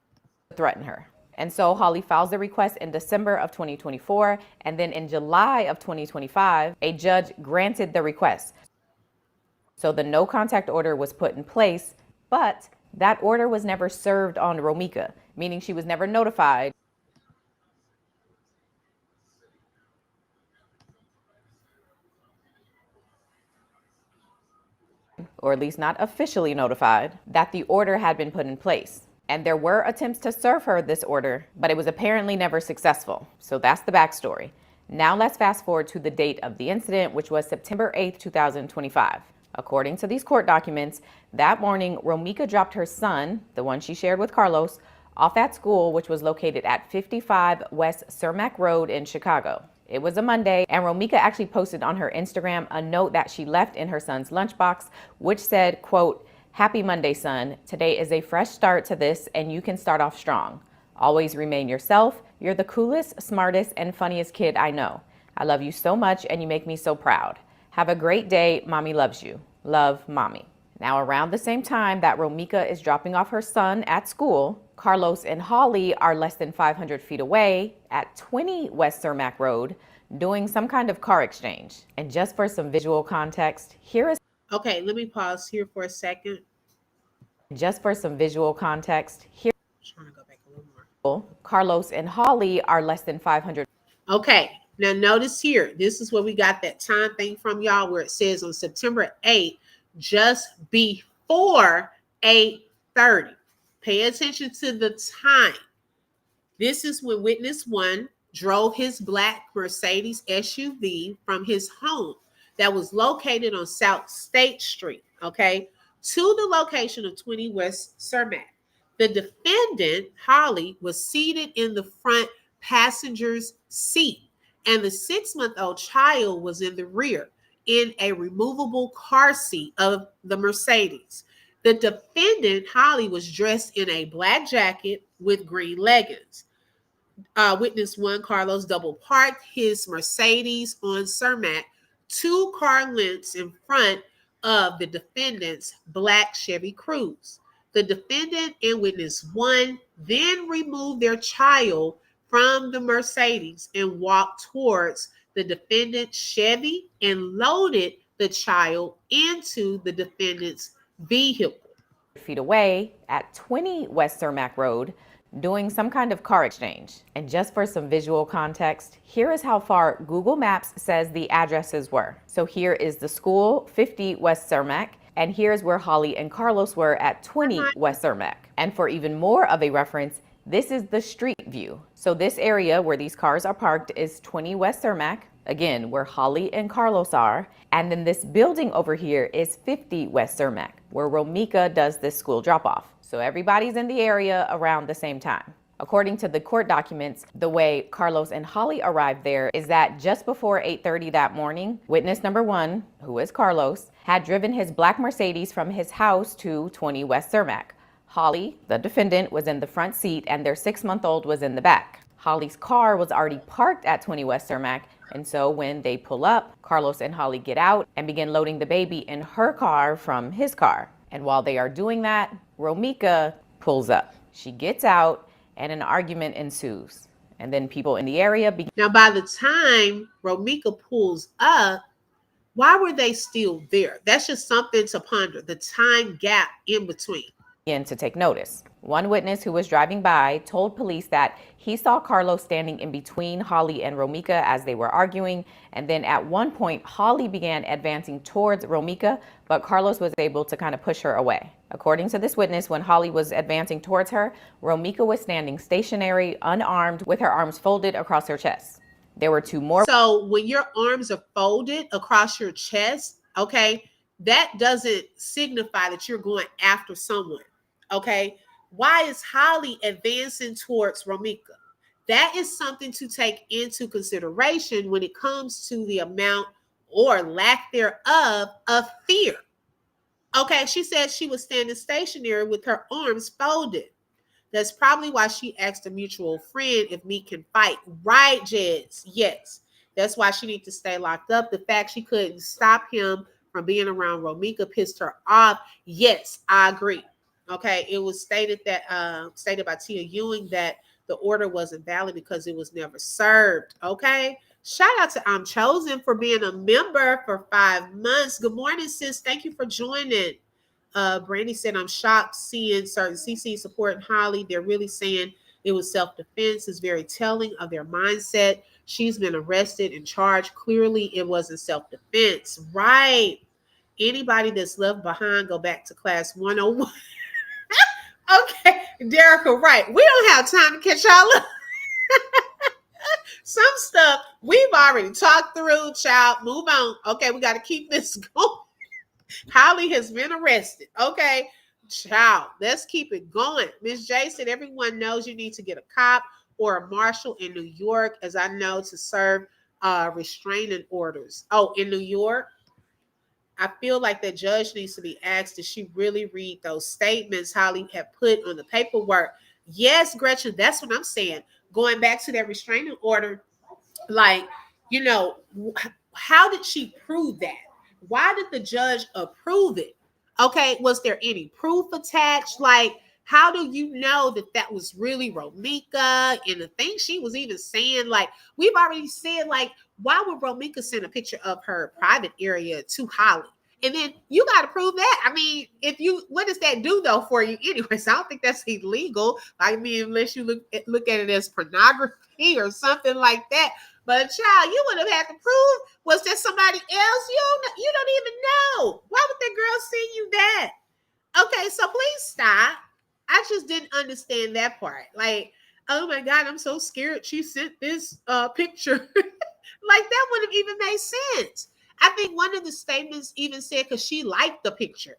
Threaten her. And so Holly files the request in December of 2024, and then in July of 2025, a judge granted the request. So the no contact order was put in place, but that order was never served on Romeca, meaning she was never notified or at least not officially notified, that the order had been put in place. And there were attempts to serve her this order, but it was apparently never successful. So that's the backstory. Now let's fast forward to the date of the incident, which was September 8th, 2025. According to these court documents, that morning, Romeca dropped her son, the one she shared with Carlos, off at school, which was located at 55 West Cermak Road in Chicago. It was a Monday, and Romeca actually posted on her Instagram a note that she left in her son's lunchbox, which said, quote, "Happy Monday, son. Today is a fresh start to this, and you can start off strong. Always remain yourself. You're the coolest, smartest, and funniest kid I know. I love you so much, and you make me so proud. Have a great day. Mommy loves you. Love, Mommy." Now, around the same time that Romeca is dropping off her son at school, Carlos and Holly are less than 500 feet away at 20 West Cermak Road doing some kind of car exchange. And just for some visual context, here is... Okay, let me pause here for a second. Just for some visual context, here... I'm trying to go back a little more. Carlos and Holly are less than 500... Okay, now notice here, this is where we got that time thing from, y'all, where it says on September 8th, just before 8:30. Pay attention to the time. This is when witness one drove his black Mercedes SUV from his home that was located on South State Street, okay, to the location of 20 West Cermak. The defendant, Holly, was seated in the front passenger's seat, and the 6-month-old child was in the rear in a removable car seat of the Mercedes. The defendant, Holly, was dressed in a black jacket with green leggings. Witness one, Carlos, double parked his Mercedes on Cermak 2 car lengths in front of the defendant's black Chevy Cruze. The defendant and witness one then removed their child from the Mercedes and walked towards the defendant's Chevy and loaded the child into the defendant's vehicle. Feet away at 20 West Cermak Road doing some kind of car exchange. And just for some visual context, here is how far Google Maps says the addresses were. So here is the school, 50 West Cermak, and here's where Holly and Carlos were at 20 West Cermak. And for even more of a reference, this is the street view. So this area where these cars are parked is 20 West Cermak, again, where Holly and Carlos are. And then this building over here is 50 West Cermak, where Romeca does this school drop-off. So everybody's in the area around the same time. According to the court documents, the way Carlos and Holly arrived there is that just before 8:30 that morning, witness number one, who is Carlos, had driven his black Mercedes from his house to 20 West Cermak. Holly, the defendant, was in the front seat and their 6-month-old was in the back. Holly's car was already parked at 20 West Cermak, and so when they pull up, Carlos and Holly get out and begin loading the baby in her car from his car. And while they are doing that, Romeca pulls up. She gets out and an argument ensues. And then people in the area begin... Now, by the time Romeca pulls up, why were they still there? That's just something to ponder, the time gap in between. To take notice. One witness who was driving by told police that he saw Carlos standing in between Holly and Romeca as they were arguing, and then at one point Holly began advancing towards Romeca, but Carlos was able to kind of push her away. According to this witness, when Holly was advancing towards her, Romeca was standing stationary, unarmed, with her arms folded across her chest. There were 2 more. So when your arms are folded across your chest, okay, that doesn't signify that you're going after someone. Okay. Why is Holly advancing towards Romeca? That is something to take into consideration when it comes to the amount or lack thereof of fear. Okay, she said she was standing stationary with her arms folded. That's probably why she asked a mutual friend if Meek can fight. Right, Jeds? Yes. That's why she needs to stay locked up. The fact she couldn't stop him from being around Romeca pissed her off. Yes, I agree. Okay, it was stated by Tia Ewing that the order wasn't valid because it was never served. Okay. Shout out to I'm Chosen for being a member for 5 months. Good morning, sis. Thank you for joining. Brandy said, I'm shocked seeing certain CC supporting Holly. They're really saying it was self-defense. Is very telling of their mindset. She's been arrested and charged. Clearly, it wasn't self-defense. Right. Anybody that's left behind, go back to class 101. Okay, Derica, right. We don't have time to catch y'all up. Some stuff we've already talked through, child. Move on. Okay, we got to keep this going. Holly has been arrested. Okay, child, let's keep it going. Miss J said everyone knows you need to get a cop or a marshal in New York, as I know, to serve restraining orders. Oh, in New York? I feel like that judge needs to be asked, did she really read those statements Holly had put on the paperwork? Yes, Gretchen, that's what I'm saying. Going back to that restraining order, like, you know, how did she prove that? Why did the judge approve it? Okay, was there any proof attached? Like, how do you know that that was really Romeca? And the thing she was even saying, like, we've already said, like, why would Romeca send a picture of her private area to Holly? And then you got to prove that. I mean, what does that do though for you anyway? So I don't think that's illegal. I mean, unless you look at it as pornography or something like that. But child, you would have had to prove, was there somebody else? You don't even know. Why would that girl send you that? Okay, so please stop. I just didn't understand that part. Like, oh my God, I'm so scared she sent this picture. Like, that wouldn't have even made sense. I think one of the statements even said because she liked the picture.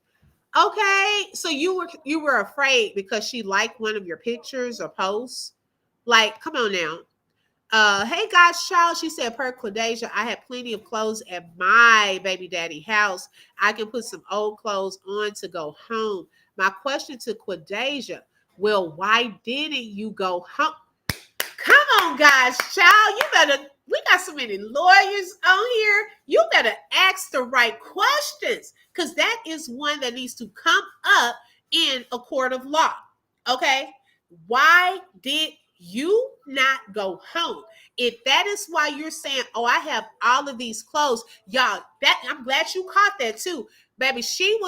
Okay, so you were afraid because she liked one of your pictures or posts. Like, come on now. Hey God's child, she said, per Quadesia, I had plenty of clothes at my baby daddy house. I can put some old clothes on to go home. My question to Quadesia, well, why didn't you go home? Come on, guys, child. We got so many lawyers on here. You better ask the right questions because that is one that needs to come up in a court of law. Okay? Why did you not go home? If that is why you're saying, oh, I have all of these clothes, y'all, that I'm glad you caught that too. Baby, she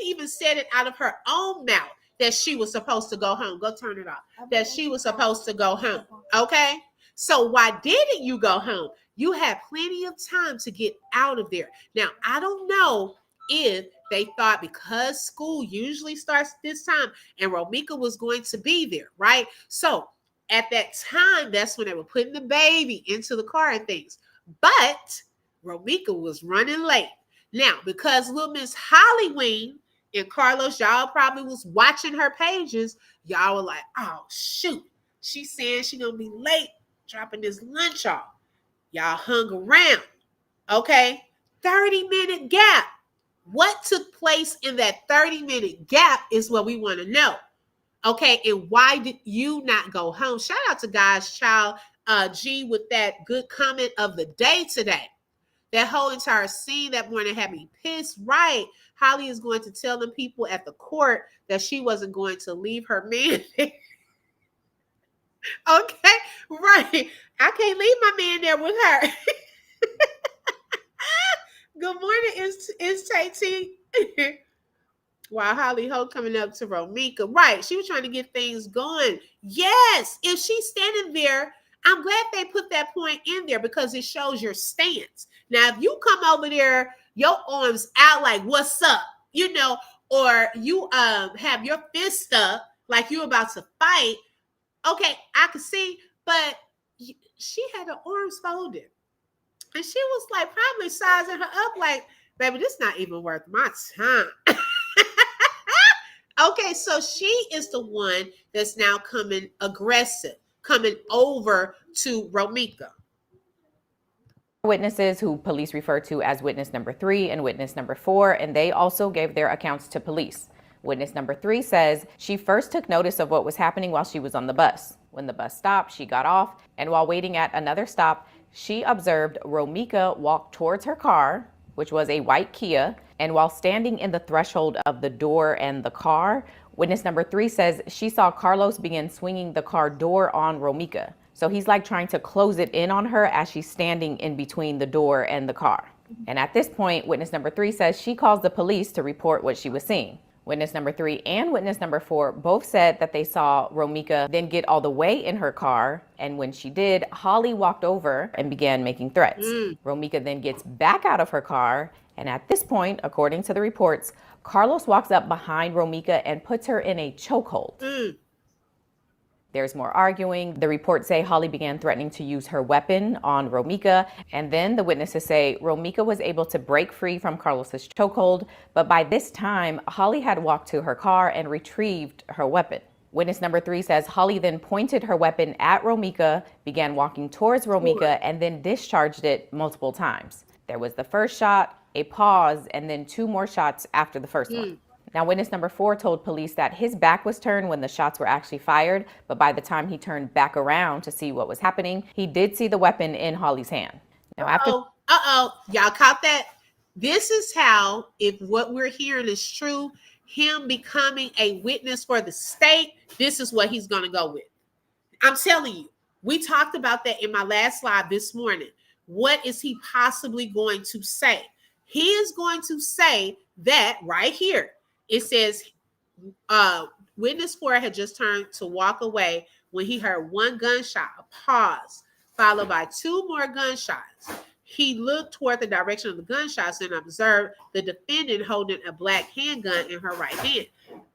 even said it out of her own mouth that she was supposed to go home. Go turn it off. That she was supposed to go home. Okay? So why didn't you go home? You had plenty of time to get out of there. Now, I don't know if they thought because school usually starts this time and Romeca was going to be there, right? So at that time, that's when they were putting the baby into the car and things. But Romeca was running late. Now, because little Miss Hollyween and Carlos, y'all probably was watching her pages, y'all were like, oh, shoot. She's saying she's going to be late dropping this lunch off. Y'all hung around. Okay? 30-minute gap. What took place in that 30-minute gap is what we want to know. Okay, and why did you not go home? Shout out to God's child, G, with that good comment of the day today. That whole entire scene that morning had me pissed. Right. Holly is going to tell the people at the court that she wasn't going to leave her man. Okay, right. I can't leave my man there with her. Good morning, is Tay. While Holly Ho coming up to Romeca. Right. She was trying to get things going. Yes. If she's standing there, I'm glad they put that point in there because it shows your stance. Now, if you come over there, your arms out like, what's up? You know, or you have your fist up like you're about to fight. Okay, I could see, but she had her arms folded. And she was like probably sizing her up like, baby, this not even worth my time. Okay, so she is the one that's now coming aggressive, coming over to Romeca. Witnesses who police refer to as witness number 3 and witness number 4, and they also gave their accounts to police. Witness number 3 says she first took notice of what was happening while she was on the bus. When the bus stopped, she got off, and while waiting at another stop, she observed Romeca walk towards her car, which was a white Kia, and while standing in the threshold of the door and the car, witness number 3 says she saw Carlos begin swinging the car door on Romeca. So he's like trying to close it in on her as she's standing in between the door and the car. And at this point, witness number 3 says she calls the police to report what she was seeing. Witness number 3 and witness number 4 both said that they saw Romeca then get all the way in her car. And when she did, Holly walked over and began making threats. Romeca then gets back out of her car. And at this point, according to the reports, Carlos walks up behind Romeca and puts her in a chokehold. There's more arguing. The reports say Holly began threatening to use her weapon on Romeca, and then the witnesses say Romeca was able to break free from Carlos's chokehold, but by this time, Holly had walked to her car and retrieved her weapon. Witness number 3 says Holly then pointed her weapon at Romeca, began walking towards Romeca, and then discharged it multiple times. There was the first shot, a pause, and then 2 more shots after the first one. Now, witness number 4 told police that his back was turned when the shots were actually fired, but by the time he turned back around to see what was happening, he did see the weapon in Holly's hand. Now, after y'all caught that? This is how, if what we're hearing is true, him becoming a witness for the state, this is what he's going to go with. I'm telling you, we talked about that in my last live this morning. What is he possibly going to say? He is going to say that right here. It says, witness 4 had just turned to walk away when he heard 1 gunshot, a pause, followed by 2 more gunshots. He looked toward the direction of the gunshots and observed the defendant holding a black handgun in her right hand.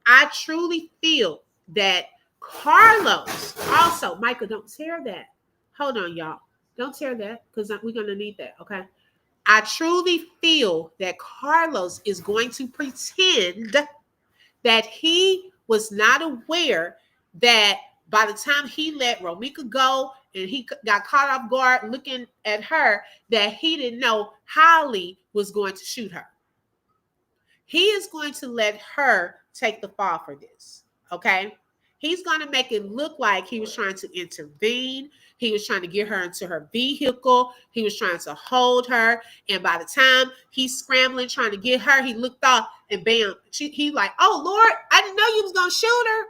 I truly feel that Carlos also, Michael, don't tear that. Hold on, y'all. Don't tear that because we're going to need that, okay? I truly feel that Carlos is going to pretend that he was not aware that by the time he let Romeca go and he got caught off guard looking at her, that he didn't know Holly was going to shoot her. He is going to let her take the fall for this, okay? He's going to make it look like he was trying to intervene. He was trying to get her into her vehicle. He was trying to hold her. And by the time he's scrambling, trying to get her, he looked off and bam, he like, oh, Lord, I didn't know you was going to shoot her.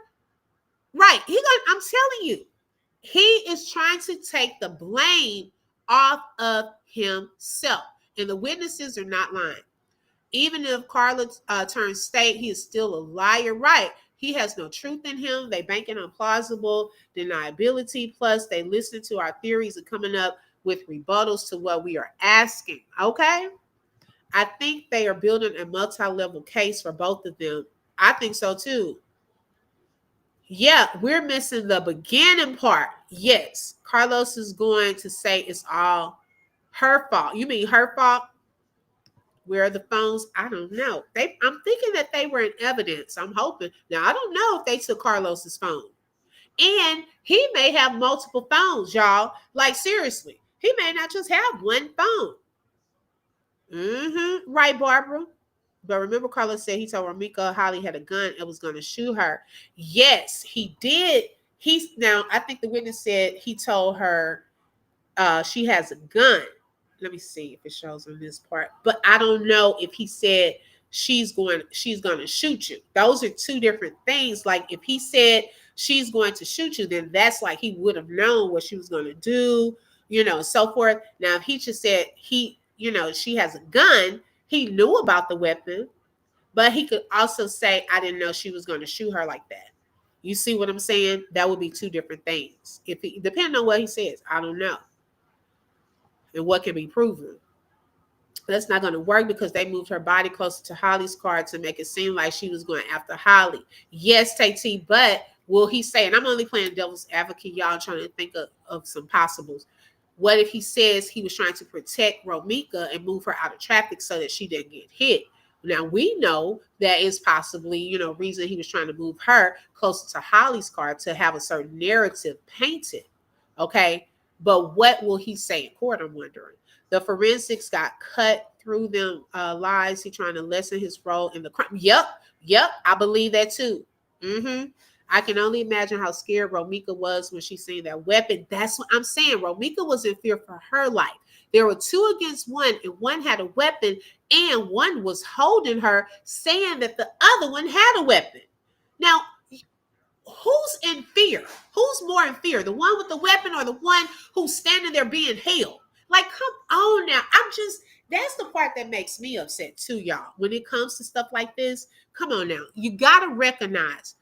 Right. I'm telling you, he is trying to take the blame off of himself. And the witnesses are not lying. Even if Carlos turns state, he is still a liar. Right. He has no truth in him. They banking on plausible deniability. Plus, they listen to our theories and coming up with rebuttals to what we are asking. Okay? I think they are building a multi-level case for both of them. I think so too. Yeah, we're missing the beginning part. Yes, Carlos is going to say it's all her fault. You mean her fault? Where are the phones? I don't know. I'm thinking that they were in evidence. I'm hoping. Now, I don't know if they took Carlos's phone. And he may have multiple phones, y'all. Like, seriously. He may not just have one phone. Right, Barbara? But remember, Carlos said he told Romeca Holly had a gun and was going to shoot her. Yes, he did. Now, I think the witness said he told her she has a gun. Let me see if it shows on this part. But I don't know if he said she's going to shoot you. Those are 2 different things. Like if he said she's going to shoot you, then that's like he would have known what she was going to do, so forth. Now, if he just said she has a gun, he knew about the weapon, but he could also say, I didn't know she was going to shoot her like that. You see what I'm saying? That would be 2 different things. Depending on what he says, I don't know. And what can be proven. That's not going to work because they moved her body closer to Holly's car to make it seem like she was going after Holly. Yes, Tay-T, but will he say, and I'm only playing devil's advocate, y'all, trying to think of some possibles. What if he says he was trying to protect Romeca and move her out of traffic so that she didn't get hit? Now we know that is possibly, reason he was trying to move her closer to Holly's car to have a certain narrative painted. Okay. But what will he say in court? I'm wondering. The forensics got cut through them lies. He trying to lessen his role in the crime. Yep. I believe that too. I can only imagine how scared Romeca was when she seen that weapon. That's what I'm saying. Romeca was in fear for her life. There were two against one, and one had a weapon, and one was holding her, saying that the other one had a weapon. Now, who's in fear? Who's more in fear? The one with the weapon or the one who's standing there being held? Like, come on now. That's the part that makes me upset too, y'all. When it comes to stuff like this, come on now. You got to recognize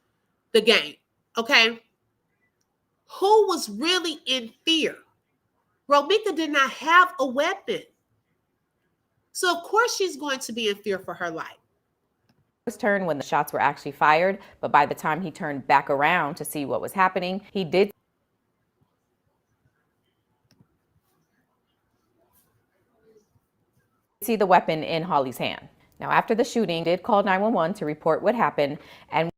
the game, okay? Who was really in fear? Romeca did not have a weapon. So, of course, she's going to be in fear for her life. Turn when the shots were actually fired, but by the time he turned back around to see what was happening, he did see the weapon in Holly's hand. Now, after the shooting, he did call 911 to report what happened, and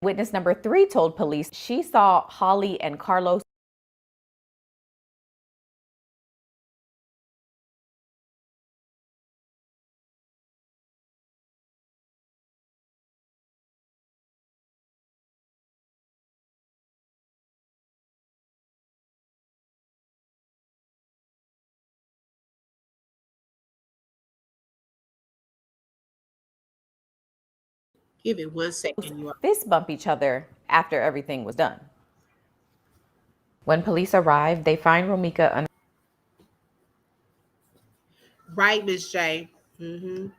witness number 3 told police she saw Holly and Carlos Give it 1 second, you all. fist bump each other after everything was done. When police arrived, they find Romeca Right, Miss J. Looking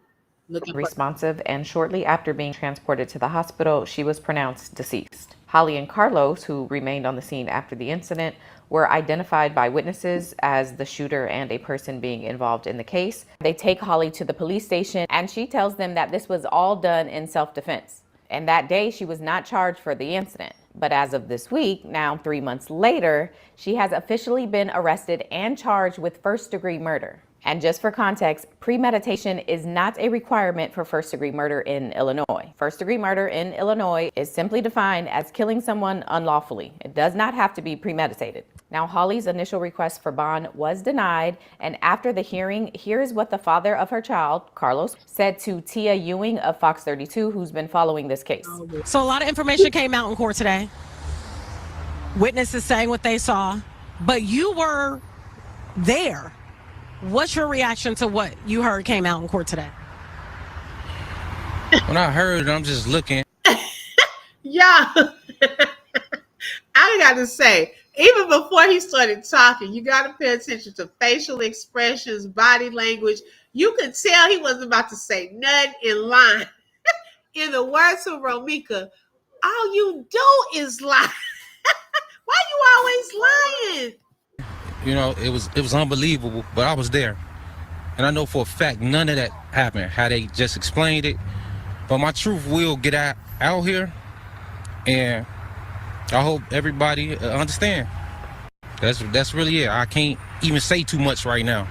for unresponsive, and shortly after being transported to the hospital, she was pronounced deceased. Holly and Carlos, who remained on the scene after the incident, were identified by witnesses as the shooter and a person being involved in the case. They take Holly to the police station, and she tells them that this was all done in self-defense. And that day, she was not charged for the incident. But as of this week, now 3 months later, she has officially been arrested and charged with first-degree murder. And just for context, premeditation is not a requirement for first-degree murder in Illinois. First-degree murder in Illinois is simply defined as killing someone unlawfully. It does not have to be premeditated. Now, Holly's initial request for bond was denied, and after the hearing, here's what the father of her child, Carlos, said to Tia Ewing of Fox 32, who's been following this case. So a lot of information came out in court today. Witnesses saying what they saw, but you were there. What's your reaction to what you heard came out in court today? When I heard it, I'm just looking. Yeah. I got to say, even before he started talking, you got to pay attention to facial expressions, body language. You could tell he wasn't about to say nothing in line. In the words of Romeca, all you do is lie. Why you always lying? You know, it was unbelievable, but I was there. And I know for a fact none of that happened, how they just explained it. But my truth will get out here, and I hope everybody understand. That's really it. I can't even say too much right now.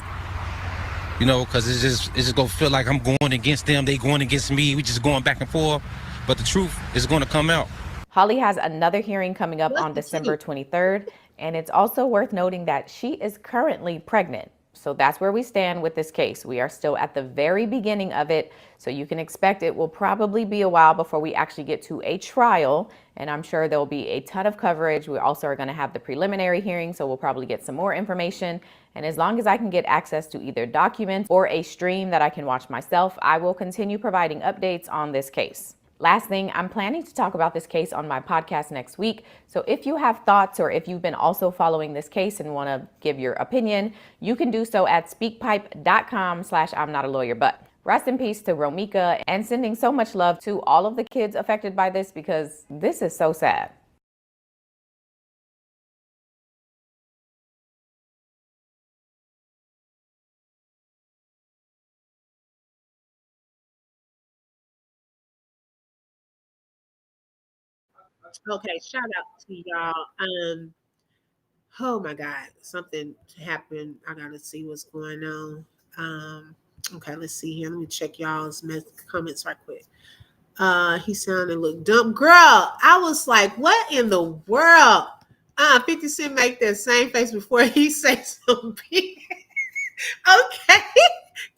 You know, because it's just gonna feel like I'm going against them, they going against me, we just going back and forth. But the truth is gonna come out. Holly has another hearing coming up on December 23rd, and it's also worth noting that she is currently pregnant. So that's where we stand with this case. We are still at the very beginning of it, so you can expect it will probably be a while before we actually get to a trial, and I'm sure there'll be a ton of coverage. We also are going to have the preliminary hearing, so we'll probably get some more information, and as long as I can get access to either documents or a stream that I can watch myself, I will continue providing updates on this case. Last thing, I'm planning to talk about this case on my podcast next week. So if you have thoughts or if you've been also following this case and want to give your opinion, you can do so at speakpipe.com/I'm not a lawyer, but rest in peace to Romeca, and sending so much love to all of the kids affected by this, because this is so sad. Okay, shout out to y'all. Oh my God, something happened. I gotta see what's going on. Okay, let's see here. Let me check y'all's comments right quick. He sounded look dumb. Girl, I was like, what in the world? 50 Cent make that same face before he says something. Okay.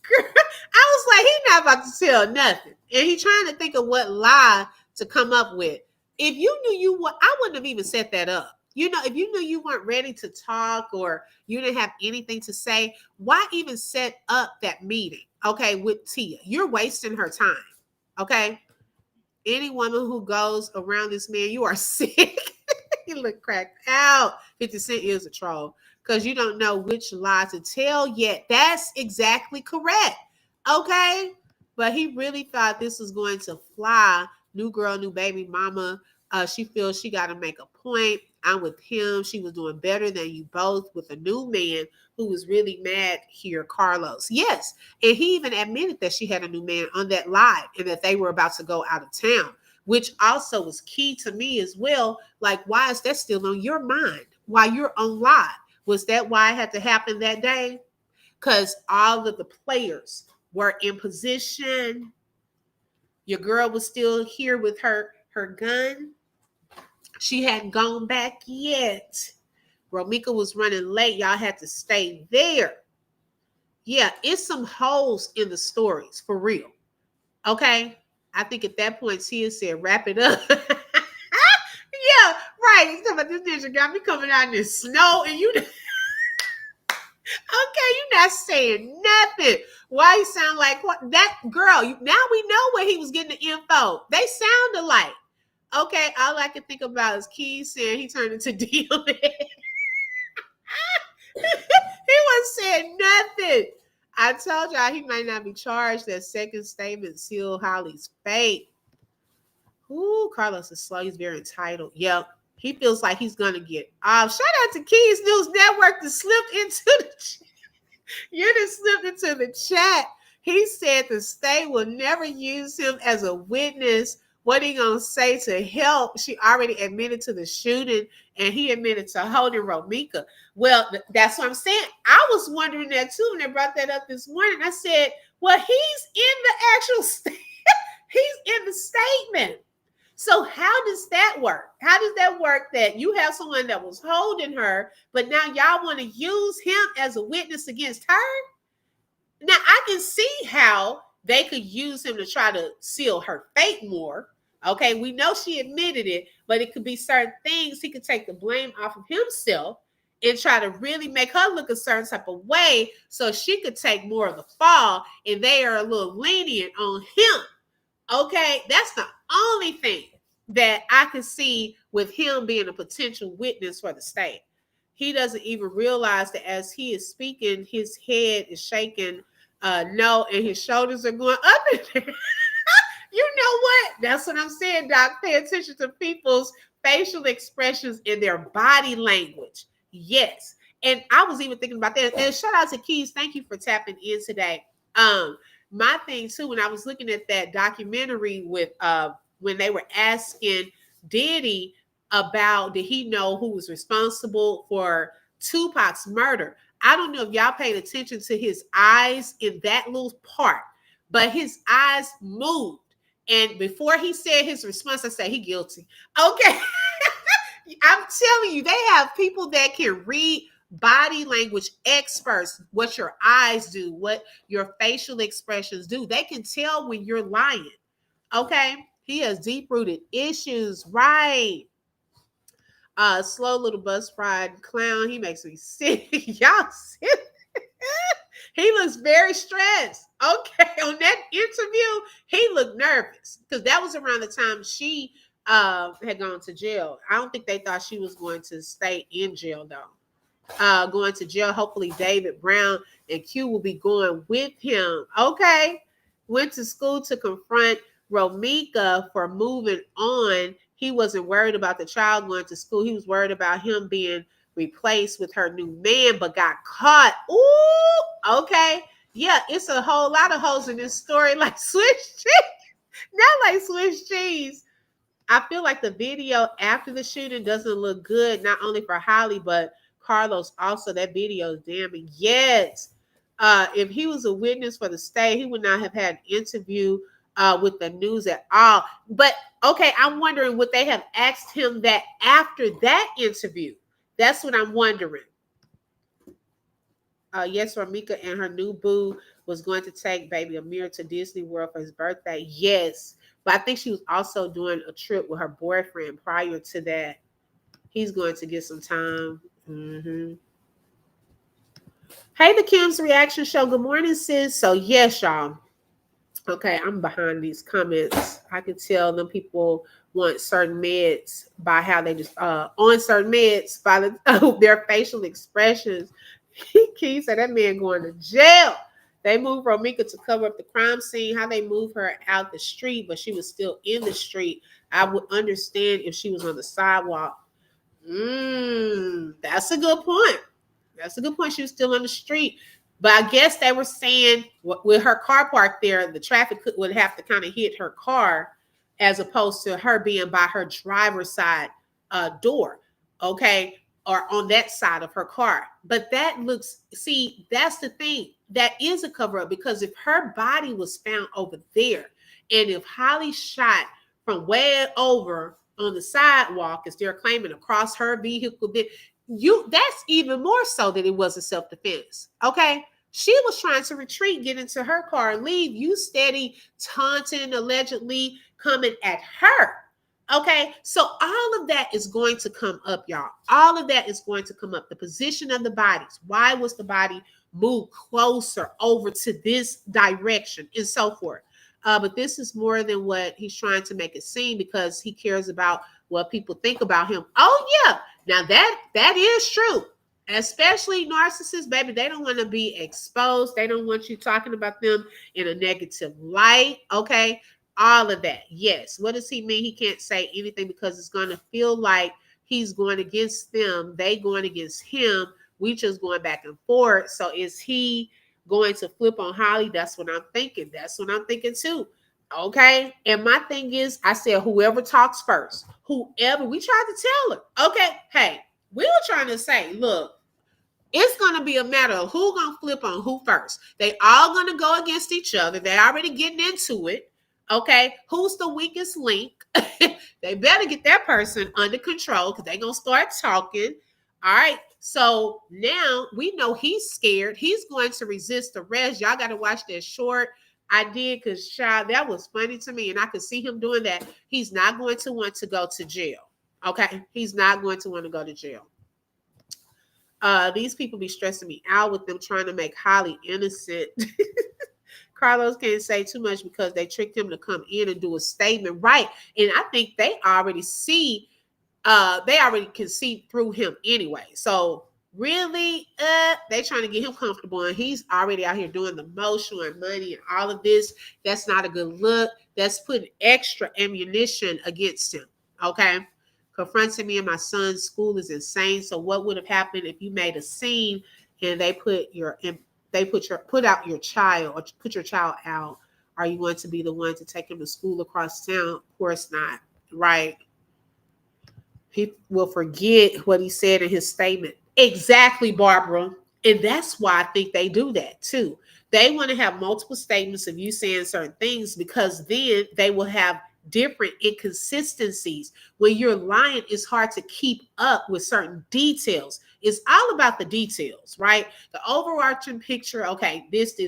Girl, I was like, he's not about to tell nothing. And he trying to think of what lie to come up with. If you knew you were, I wouldn't have even set that up. You know, if you knew you weren't ready to talk or you didn't have anything to say, why even set up that meeting? Okay, with Tia. You're wasting her time. Okay. Any woman who goes around this man, you are sick. You look cracked out. 50 Cent is a troll because you don't know which lie to tell yet. That's exactly correct. Okay. But he really thought this was going to fly. New girl, new baby mama. She feels she got to make a point. I'm with him. She was doing better than you both with a new man who was really mad here, Carlos. Yes. And he even admitted that she had a new man on that live and that they were about to go out of town, which also was key to me as well. Like, why is that still on your mind while you're on live? Was that why it had to happen that day? Because all of the players were in position. Your girl was still here with her gun. She hadn't gone back yet. Romeca was running late. Y'all had to stay there. Yeah, it's some holes in the stories, for real. Okay? I think at that point, Tia said, wrap it up. Yeah, right. You talking about this ninja got me coming out in this snow and you... Okay, you're not saying nothing. Why you sound like what? That girl? Now we know where he was getting the info. They sound alike. Okay, all I can think about is Keys saying he turned into Dion. He wasn't saying nothing. I told y'all he might not be charged. That second statement sealed Holly's fate. Ooh, Carlos is slow. He's very entitled. Yep. He feels like he's going to get off. Shout out to Keys News Network that slipped into the chat. You just slipped into the chat. He said the state will never use him as a witness. What he going to say to help? She already admitted to the shooting, and he admitted to holding Romeca. Well, that's what I'm saying. I was wondering that too when they brought that up this morning. I said, well, he's in the actual statement. He's in the statement. So how does that work? How does that work that you have someone that was holding her, but now y'all want to use him as a witness against her? Now, I can see how they could use him to try to seal her fate more. Okay, we know she admitted it, but it could be certain things he could take the blame off of himself and try to really make her look a certain type of way so she could take more of the fall, and they are a little lenient on him. Okay, that's the only thing that I can see with him being a potential witness for the state. He doesn't even realize that as he is speaking, his head is shaking, no, and his shoulders are going up in there. You know what? That's what I'm saying, Doc. Pay attention to people's facial expressions and their body language. Yes. And I was even thinking about that. And shout out to Keys. Thank you for tapping in today. My thing too, when I was looking at that documentary with when they were asking Diddy about did he know who was responsible for Tupac's murder. I don't know if y'all paid attention to his eyes in that little part, but his eyes moved. And before he said his response, I said he guilty. Okay. I'm telling you, they have people that can read body language experts, what your eyes do, what your facial expressions do. They can tell when you're lying. Okay. He has deep-rooted issues, right? Slow little bus ride clown. He makes me sick. Y'all sick. He looks very stressed. Okay, on that interview, he looked nervous because that was around the time she had gone to jail. I don't think they thought she was going to stay in jail though. Going to jail. Hopefully, David Brown and Q will be going with him. Okay, went to school to confront Romeca for moving on. He wasn't worried about the child going to school. He was worried about him being replaced with her new man, but got caught. Ooh, okay. Yeah, it's a whole lot of holes in this story, like Swiss cheese. Not like Swiss cheese. I feel like the video after the shooting doesn't look good, not only for Holly, but Carlos, also that video is damning. Yes. If he was a witness for the state, he would not have had an interview with the news at all. But okay, I'm wondering, would they have asked him that after that interview? That's what I'm wondering. Yes, Romeca and her new boo was going to take baby Amir to Disney World for his birthday. Yes. But I think she was also doing a trip with her boyfriend prior to that. He's going to get some time. Mm-hmm. Hey, the Kim's Reaction Show. Good morning, sis. So, yes, y'all. Okay, I'm behind these comments. I can tell them people want certain meds by how they just on certain meds by their facial expressions. Key said that man going to jail. They moved Romeca to cover up the crime scene. How they moved her out the street, but she was still in the street. I would understand if she was on the sidewalk. That's a good point. That's a good point. She was still on the street. But I guess they were saying with her car parked there, the traffic would have to kind of hit her car as opposed to her being by her driver's side door. Okay. Or on that side of her car. But that looks, see, that's the thing. That is a cover up, because if her body was found over there, and if Holly shot from way over on the sidewalk, as they're claiming, across her vehicle, then that's even more so that it was a self-defense. Okay. She was trying to retreat, get into her car and leave. You steady taunting, allegedly coming at her. Okay, so all of that is going to come up, y'all. All of that is going to come up. The position of the bodies. Why was the body moved closer over to this direction and so forth? But this is more than what he's trying to make it seem, because he cares about what people think about him. Oh, yeah. Now, that is true. Especially narcissists, baby. They don't want to be exposed. They don't want you talking about them in a negative light. Okay. All of that. Yes. What does he mean? He can't say anything because it's going to feel like he's going against them. They going against him. We just going back and forth. So is he going to flip on Holly? That's what I'm thinking. That's what I'm thinking too. Okay. And my thing is, I said, whoever talks first, whoever, we tried to tell her. Okay. Hey, we were trying to say, look, it's going to be a matter of who going to flip on who first. They all going to go against each other. They're already getting into it. Okay, who's the weakest link? They better get that person under control, because they're going to start talking. All right, so now we know he's scared. He's going to resist arrest. Y'all got to watch that short I did, because, child, that was funny to me, and I could see him doing that. He's not going to want to go to jail. Okay, he's not going to want to go to jail. These people be stressing me out with them trying to make Holly innocent. Carlos can't say too much because they tricked him to come in and do a statement. Right. And I think they already can see through him anyway. So really, they trying to get him comfortable, and he's already out here doing the most, showing money and all of this. That's not a good look. That's putting extra ammunition against him. Okay. Confronting me in my son's school is insane. So what would have happened if you made a scene and they put out your child, or put your child out? Are you going to be the one to take him to school across town? Of course not, right? He will forget what he said in his statement. Exactly, Barbara. And that's why I think they do that too. They want to have multiple statements of you saying certain things, because then they will have different inconsistencies. When you're lying, it's hard to keep up with certain details. It's all about the details, right? The overarching picture, okay, this.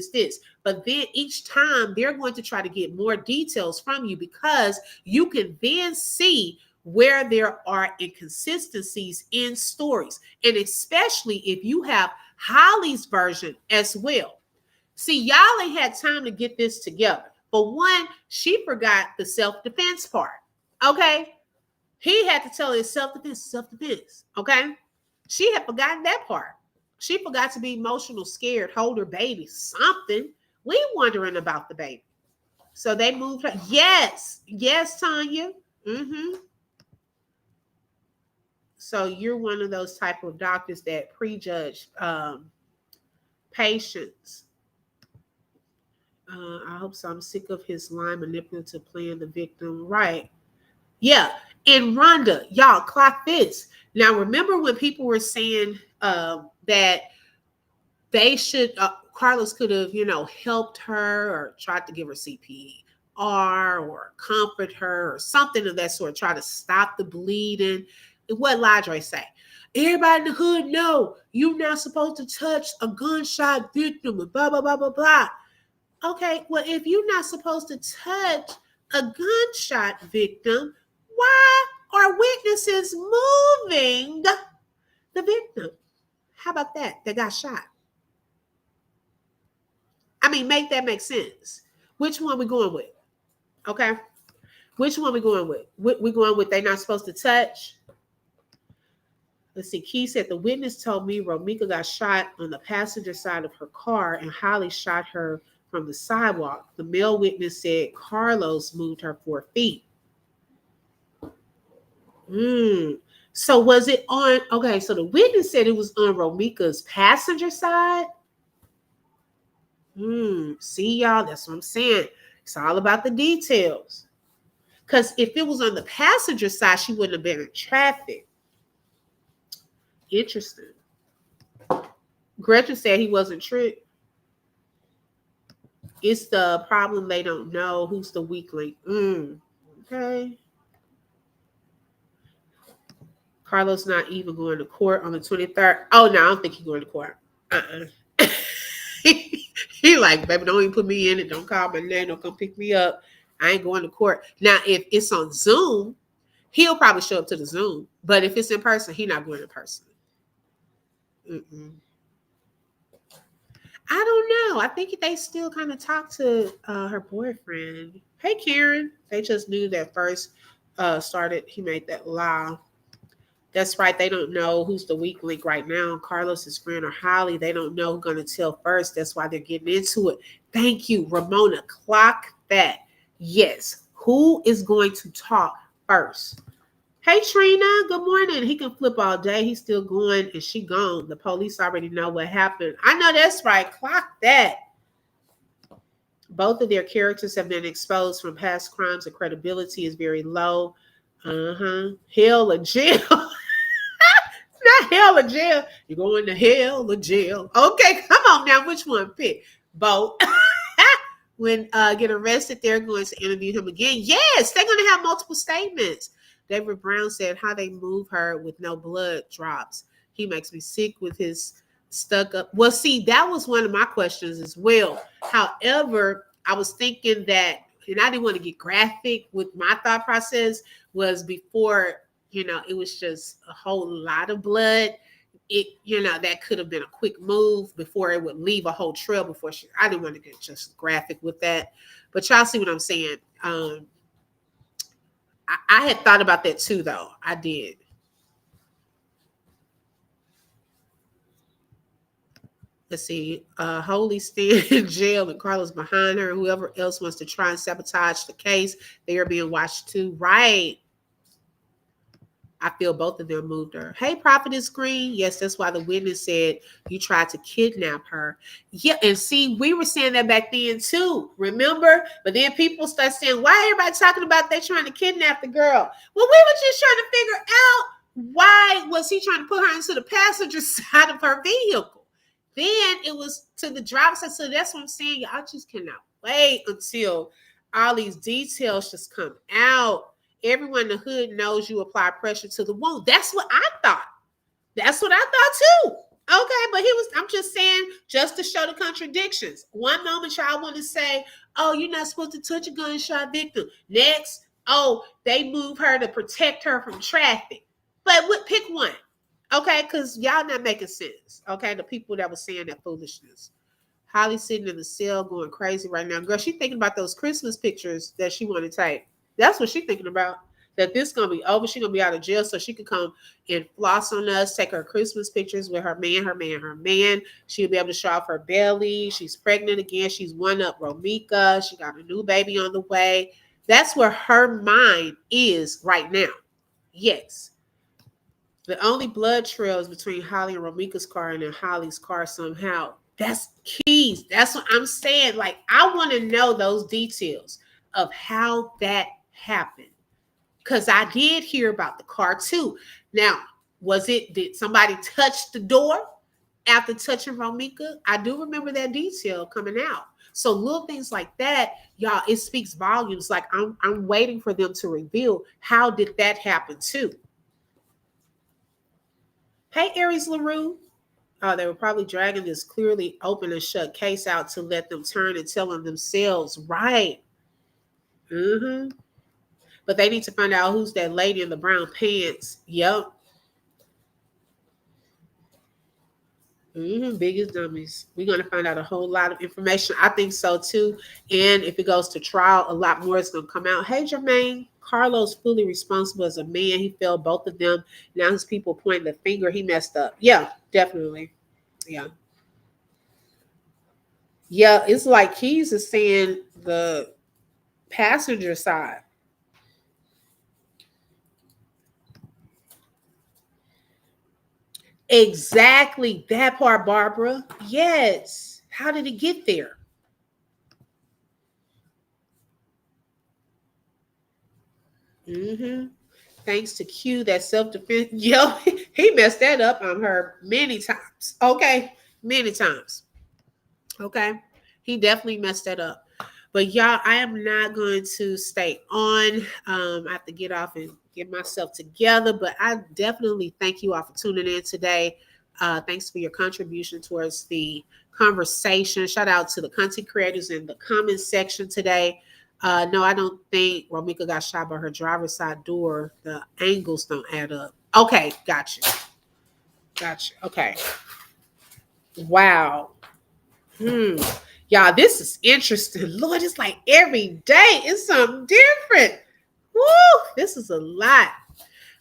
But then each time they're going to try to get more details from you, because you can then see where there are inconsistencies in stories. And especially if you have Holly's version as well. See, y'all ain't had time to get this together. For one, she forgot the self-defense part. Okay? He had to tell her self-defense. Okay? She had forgotten that part. She forgot to be emotional, scared, hold her baby, something. We wondering about the baby. So they moved her. Yes, Tanya. Mm-hmm. So you're one of those type of doctors that prejudge patients. I hope so. I'm sick of his lying, manipulative, playing the victim. Right. Yeah. And Rhonda, y'all, clock this. Now, remember when people were saying that they should, Carlos could have, helped her or tried to give her CPR or comfort her or something of that sort, try to stop the bleeding. What Ladre say? Everybody in the hood know you're not supposed to touch a gunshot victim and blah, blah, blah, blah, blah. Okay, well, if you're not supposed to touch a gunshot victim, why are witnesses moving the victim? How about that? They got shot. I mean, make that make sense. Which one we going with? Okay. Which one we going with? We going with they not supposed to touch? Let's see. Key said the witness told me Romeca got shot on the passenger side of her car and Holly shot her from the sidewalk. The male witness said Carlos moved her 4 feet. So was it on? Okay, so the witness said it was on Romeca's passenger side. See, y'all, that's what I'm saying. It's all about the details. Because if it was on the passenger side, she wouldn't have been in traffic. Interesting. Gretchen said he wasn't tricked. It's the problem they don't know who's the weak link. Okay. Carlos not even going to court on the 23rd. Oh, no, I don't think he's going to court. He like, baby, don't even put me in it. Don't call my name. Don't come pick me up. I ain't going to court. Now, if it's on Zoom, he'll probably show up to the Zoom. But if it's in person, he's not going in person. I don't know. I think they still kind of talk to her boyfriend. Hey, Karen. They just knew that first he made that law. That's right. They don't know who's the weak link right now. Carlos's friend or Holly. They don't know who's going to tell first. That's why they're getting into it. Thank you, Ramona. Clock that. Yes. Who is going to talk first? Hey, Trina. Good morning. He can flip all day. He's still going and she gone. The police already know what happened. I know that's right. Clock that. Both of their characters have been exposed from past crimes. The credibility is very low. Hell or jail. Not hell or jail. You're going to hell or jail. Okay, come on now. Which one? Pick. Both. When get arrested, they're going to interview him again. Yes, they're going to have multiple statements. David Brown said how they move her with no blood drops. He makes me sick with his stuck up. Well, see, that was one of my questions as well. However, I was thinking that, and I didn't want to get graphic with my thought process, was before, it was just a whole lot of blood. It, that could have been a quick move before it would leave a whole trail before I didn't want to get just graphic with that. But y'all see what I'm saying? I had thought about that too, though. I did. Let's see. Holy stand in jail and Carlos behind her. Whoever else wants to try and sabotage the case, they are being watched too. Right. I feel both of them moved her. Hey, Prophetess Green. Yes, that's why the witness said you tried to kidnap her. Yeah, and see, we were saying that back then too. Remember? But then people start saying, why everybody talking about they trying to kidnap the girl? Well, we were just trying to figure out why was he trying to put her into the passenger side of her vehicle. Then it was to the driver's side. So that's what I'm saying. Y'all just cannot wait until all these details just come out. Everyone in the hood knows you apply pressure to the wound. That's what I thought. That's what I thought too. Okay, but I'm just saying, just to show the contradictions. One moment y'all want to say, oh, you're not supposed to touch a gunshot victim. Next, oh, they move her to protect her from traffic. But pick one. Okay, because y'all not making sense. Okay, the people that were saying that foolishness. Holly sitting in the cell going crazy right now. Girl, she thinking about those Christmas pictures that she want to take. That's what she's thinking about. That this going to be over. She's going to be out of jail so she can come and floss on us, take her Christmas pictures with her man. She'll be able to show off her belly. She's pregnant again. She's one up Romeca. She got a new baby on the way. That's where her mind is right now. Yes. The only blood trails between Holly and Romeca's car and then Holly's car somehow. That's keys. That's what I'm saying. Like, I want to know those details of how that happened, because I did hear about the car too. Now, Did somebody touch the door after touching Romeca? I do remember that detail coming out. So little things like that, y'all, it speaks volumes. Like I'm waiting for them to reveal how did that happen too. Hey, Aries LaRue. Oh, they were probably dragging this clearly open and shut case out to let them turn and tell them themselves, right? But they need to find out who's that lady in the brown pants. Yep. Biggest dummies. We're going to find out a whole lot of information. I think so too. And if it goes to trial, a lot more is going to come out. Hey, Jermaine. Carlos fully responsible as a man. He failed both of them. Now his people pointing the finger. He messed up. Yeah, definitely. Yeah. Yeah, it's like Keys is saying the passenger side. Exactly that part, Barbara. Yes. How did it get there? Thanks to Q, that self-defense. Yo, he messed that up on her many times. Okay, many times. Okay, he definitely messed that up. But y'all, I am not going to stay on. I have to get off and get myself together. But I definitely thank you all for tuning in today. Thanks for your contribution towards the conversation. Shout out to the content creators in the comments section today. No, I don't think Romeca got shot by her driver's side door. The angles don't add up. Okay, gotcha. Okay. Wow. Y'all, this is interesting. Lord, it's like every day it's something different. Woo! This is a lot.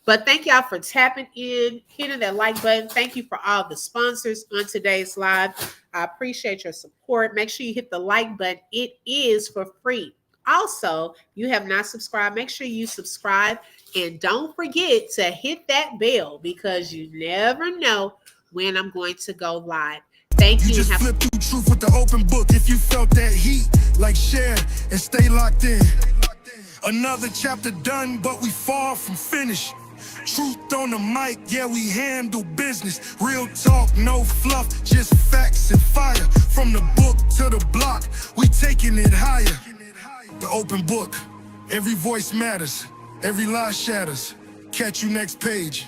But thank y'all for tapping in, hitting that like button. Thank you for all the sponsors on today's live. I appreciate your support. Make sure you hit the like button. It is for free. Also, you have not subscribed, make sure you subscribe. And don't forget to hit that bell because you never know when I'm going to go live. Thank you. You just flip through truth with the open book. If you felt that heat, like share and stay locked in. Another chapter done, but we far from finished. Truth on the mic, yeah, we handle business. Real talk, no fluff, just facts and fire. From the book to the block, we taking it higher. The open book, every voice matters, every lie shatters. Catch you next page.